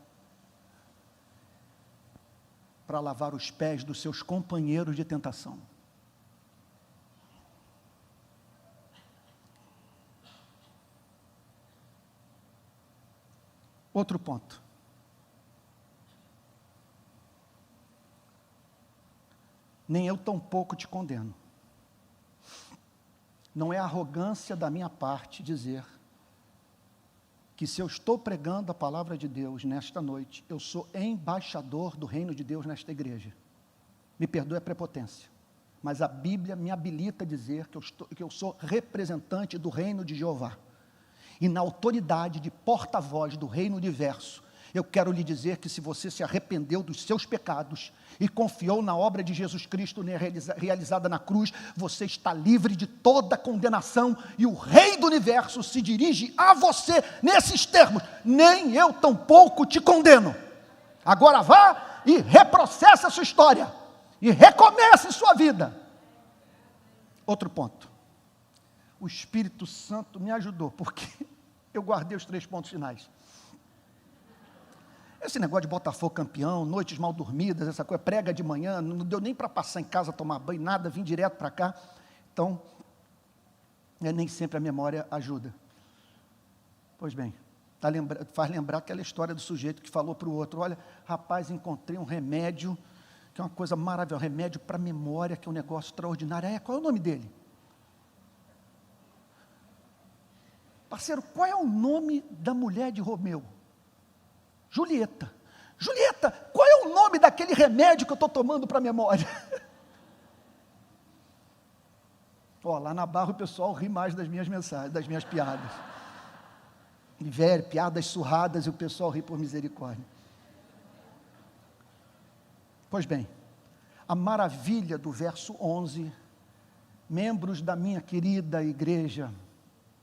para lavar os pés dos seus companheiros de tentação. Outro ponto. Nem eu tampouco te condeno. Não é arrogância da minha parte dizer que se eu estou pregando a palavra de Deus nesta noite, eu sou embaixador do reino de Deus nesta igreja. Me perdoe a prepotência, mas a Bíblia me habilita a dizer que eu sou representante do reino de Jeová. E na autoridade de porta-voz do reino universo, eu quero lhe dizer que se você se arrependeu dos seus pecados e confiou na obra de Jesus Cristo realizada na cruz, você está livre de toda condenação e o Rei do Universo se dirige a você nesses termos: nem eu tampouco te condeno. Agora vá e reprocesse a sua história e recomece sua vida. Outro ponto. O Espírito Santo me ajudou, porque eu guardei os 3 pontos finais. Esse negócio de Botafogo campeão, noites mal dormidas, essa coisa, prega de manhã, não deu nem para passar em casa, tomar banho, nada, vim direto para cá. Então, nem sempre a memória ajuda. Pois bem, faz lembrar aquela história do sujeito que falou para o outro: olha, rapaz, encontrei um remédio, que é uma coisa maravilhosa, remédio para memória, que é um negócio extraordinário. Qual é o nome dele? Parceiro, qual é o nome da mulher de Romeu? Julieta. Julieta, qual é o nome daquele remédio que eu estou tomando para a memória? Lá na Barra o pessoal ri mais das minhas mensagens, das minhas piadas. Piadas surradas, e o pessoal ri por misericórdia. Pois bem, a maravilha do verso 11, membros da minha querida igreja,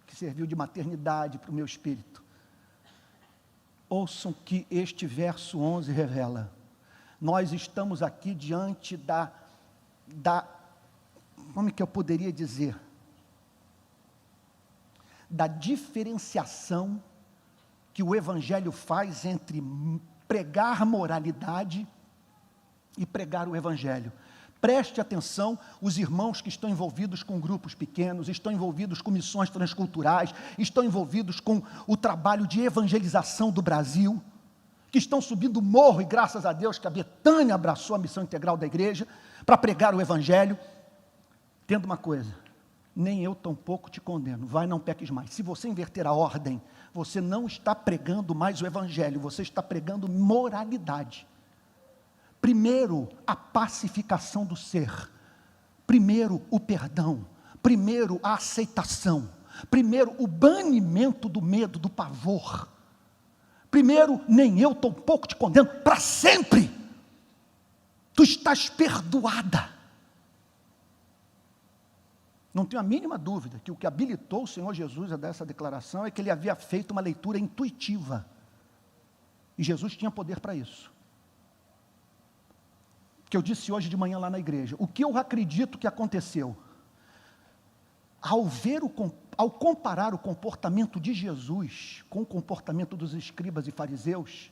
que serviu de maternidade para o meu espírito, ouçam que este verso 11 revela. Nós estamos aqui diante como que eu poderia dizer? Da diferenciação que o Evangelho faz entre pregar moralidade e pregar o Evangelho. Preste atenção, os irmãos que estão envolvidos com grupos pequenos, estão envolvidos com missões transculturais, estão envolvidos com o trabalho de evangelização do Brasil, que estão subindo o morro, e graças a Deus que a Betânia abraçou a missão integral da igreja, para pregar o Evangelho. Entenda uma coisa: nem eu tampouco te condeno, vai, não peques mais. Se você inverter a ordem, você não está pregando mais o Evangelho, você está pregando moralidade. Primeiro, a pacificação do ser. Primeiro, o perdão. Primeiro, a aceitação. Primeiro, o banimento do medo, do pavor. Primeiro, nem eu tampouco te condeno, para sempre. Tu estás perdoada. Não tenho a mínima dúvida que o que habilitou o Senhor Jesus a dar essa declaração é que ele havia feito uma leitura intuitiva. E Jesus tinha poder para isso. Que eu disse hoje de manhã lá na igreja. O que eu acredito que aconteceu? Ao comparar o comportamento de Jesus com o comportamento dos escribas e fariseus,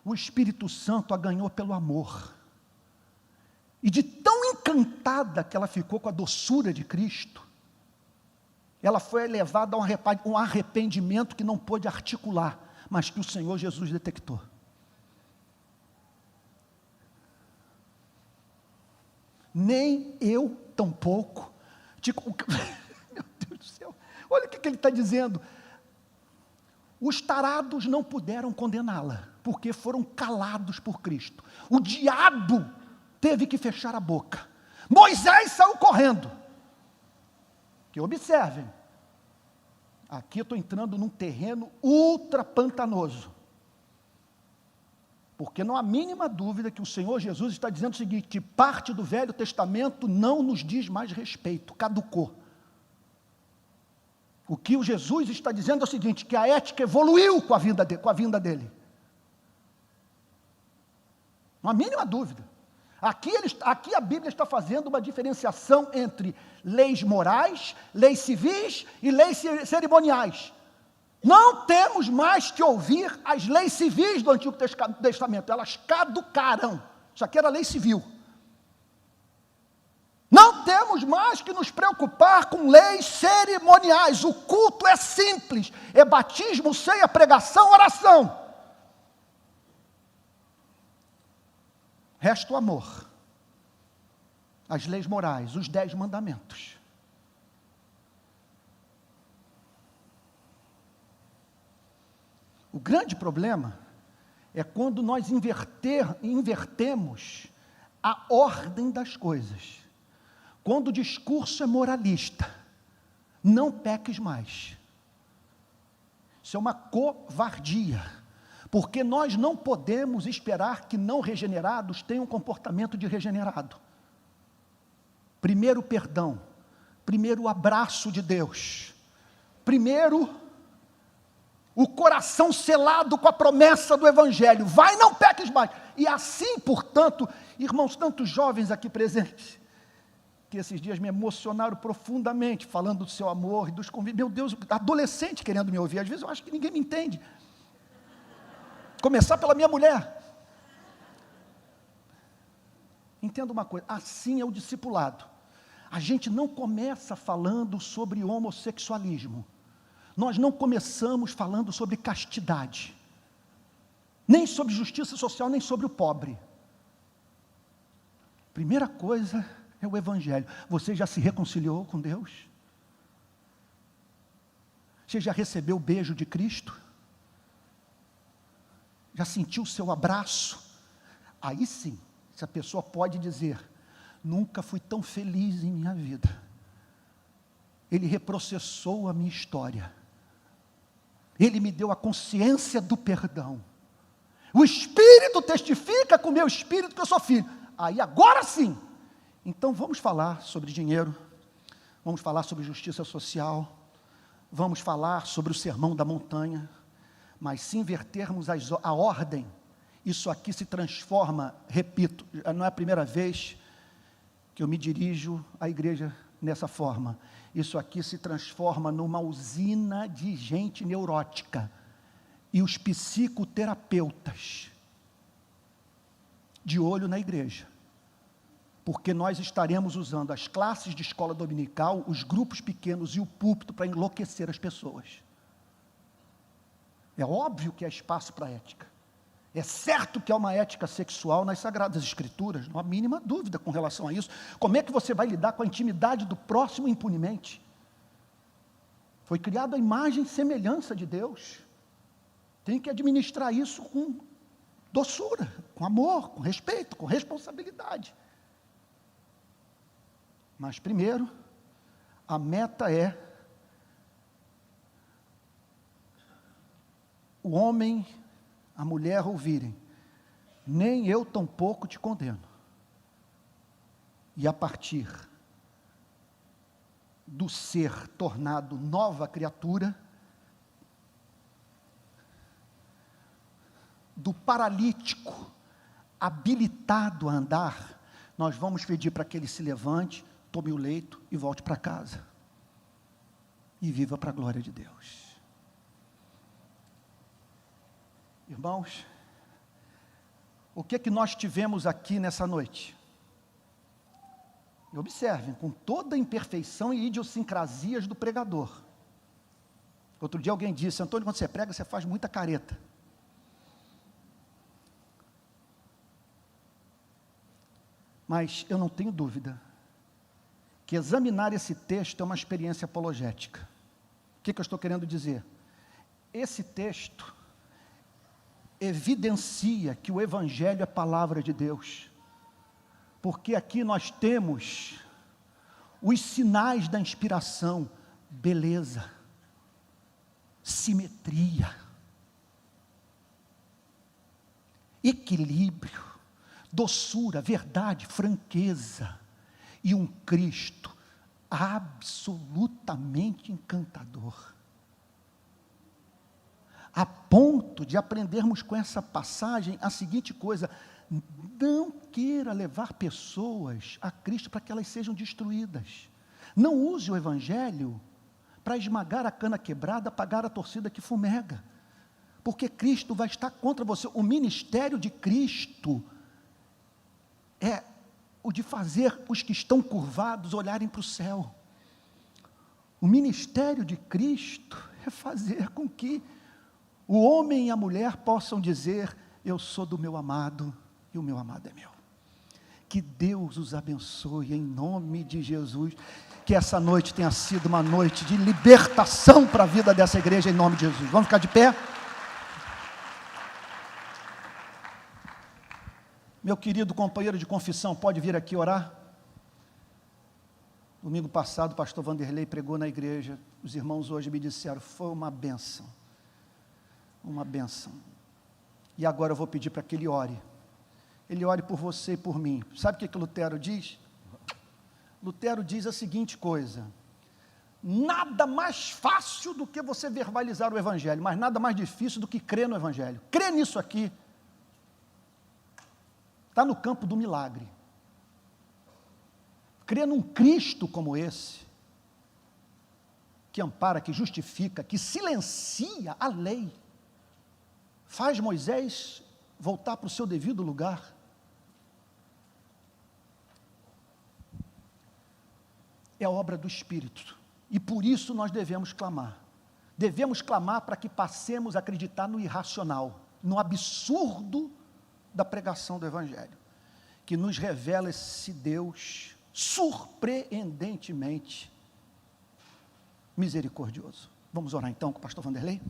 o Espírito Santo a ganhou pelo amor. E de tão encantada que ela ficou com a doçura de Cristo, ela foi levada a um arrependimento que não pôde articular, mas que o Senhor Jesus detectou. Nem eu, tampouco. Meu Deus do céu, olha o que ele está dizendo. Os tarados não puderam condená-la, porque foram calados por Cristo. O diabo teve que fechar a boca. Moisés saiu correndo. Que observem, aqui eu estou entrando num terreno ultra pantanoso. Porque não há mínima dúvida que o Senhor Jesus está dizendo o seguinte, que parte do Velho Testamento não nos diz mais respeito, caducou. O que o Jesus está dizendo é o seguinte, que a ética evoluiu com a vinda dele. Não há mínima dúvida. Aqui a Bíblia está fazendo uma diferenciação entre leis morais, leis civis e leis cerimoniais. Não temos mais que ouvir as leis civis do Antigo Testamento, elas caducaram. Isso aqui era lei civil. Não temos mais que nos preocupar com leis cerimoniais. O culto é simples, é batismo, ceia, pregação, oração. Resta o amor, as leis morais, os 10 mandamentos. O grande problema é quando nós invertemos a ordem das coisas. Quando o discurso é moralista, não peques mais. Isso é uma covardia, porque nós não podemos esperar que não regenerados tenham comportamento de regenerado. Primeiro, perdão. Primeiro, o abraço de Deus. Primeiro, o coração selado com a promessa do Evangelho. Vai, não peques mais. E assim, portanto, irmãos, tantos jovens aqui presentes, que esses dias me emocionaram profundamente, falando do seu amor e dos convites. Meu Deus, adolescente querendo me ouvir. Às vezes eu acho que ninguém me entende. Começar pela minha mulher. Entenda uma coisa, assim é o discipulado. A gente não começa falando sobre homossexualismo. Nós não começamos falando sobre castidade. Nem sobre justiça social, nem sobre o pobre. Primeira coisa é o Evangelho. Você já se reconciliou com Deus? Você já recebeu o beijo de Cristo? Já sentiu o seu abraço? Aí sim, essa pessoa pode dizer, nunca fui tão feliz em minha vida. Ele reprocessou a minha história. Ele me deu a consciência do perdão. O Espírito testifica com o meu espírito que eu sou filho. Aí agora sim. Então vamos falar sobre dinheiro, vamos falar sobre justiça social, vamos falar sobre o sermão da montanha, mas se invertermos a ordem, isso aqui se transforma, repito, não é a primeira vez que eu me dirijo à igreja nessa forma, isso aqui se transforma numa usina de gente neurótica, e os psicoterapeutas de olho na igreja, porque nós estaremos usando as classes de escola dominical, os grupos pequenos e o púlpito para enlouquecer as pessoas. É óbvio que há espaço para ética. É certo que há uma ética sexual nas Sagradas Escrituras, não há mínima dúvida com relação a isso. Como é que você vai lidar com a intimidade do próximo impunemente? Foi criado a imagem e semelhança de Deus. Tem que administrar isso com doçura, com amor, com respeito, com responsabilidade. Mas primeiro, a meta é o homem, a mulher ouvirem: nem eu tampouco te condeno. E a partir do ser tornado nova criatura, do paralítico habilitado a andar, nós vamos pedir para que ele se levante, tome o leito e volte para casa. E viva para a glória de Deus. Irmãos, o que é que nós tivemos aqui nessa noite? E observem, com toda a imperfeição e idiosincrasias do pregador. Outro dia alguém disse: Antônio, quando você prega, você faz muita careta. Mas eu não tenho dúvida que examinar esse texto é uma experiência apologética. O que eu estou querendo dizer? Esse texto evidencia que o Evangelho é palavra de Deus, porque aqui nós temos os sinais da inspiração: beleza, simetria, equilíbrio, doçura, verdade, franqueza, e um Cristo absolutamente encantador, a ponto de aprendermos com essa passagem a seguinte coisa: não queira levar pessoas a Cristo para que elas sejam destruídas. Não use o Evangelho para esmagar a cana quebrada, apagar a torcida que fumega, porque Cristo vai estar contra você. O ministério de Cristo é o de fazer os que estão curvados olharem para o céu. O ministério de Cristo é fazer com que o homem e a mulher possam dizer: eu sou do meu amado e o meu amado é meu. Que Deus os abençoe em nome de Jesus. Que essa noite tenha sido uma noite de libertação para a vida dessa igreja em nome de Jesus. Vamos ficar de pé? Meu querido companheiro de confissão, pode vir aqui orar? Domingo passado o pastor Vanderlei pregou na igreja. Os irmãos hoje me disseram: foi uma bênção. Uma bênção. E agora eu vou pedir para que ele ore. Ele ore por você e por mim. Sabe o que Lutero diz? Lutero diz a seguinte coisa: nada mais fácil do que você verbalizar o Evangelho, mas nada mais difícil do que crer no Evangelho. Crer nisso aqui está no campo do milagre. Crer num Cristo como esse, que ampara, que justifica, que silencia a lei, faz Moisés voltar para o seu devido lugar. É obra do Espírito, e por isso nós devemos clamar. Devemos clamar para que passemos a acreditar no irracional, no absurdo da pregação do Evangelho, que nos revela esse Deus surpreendentemente misericordioso. Vamos orar então com o pastor Vanderlei?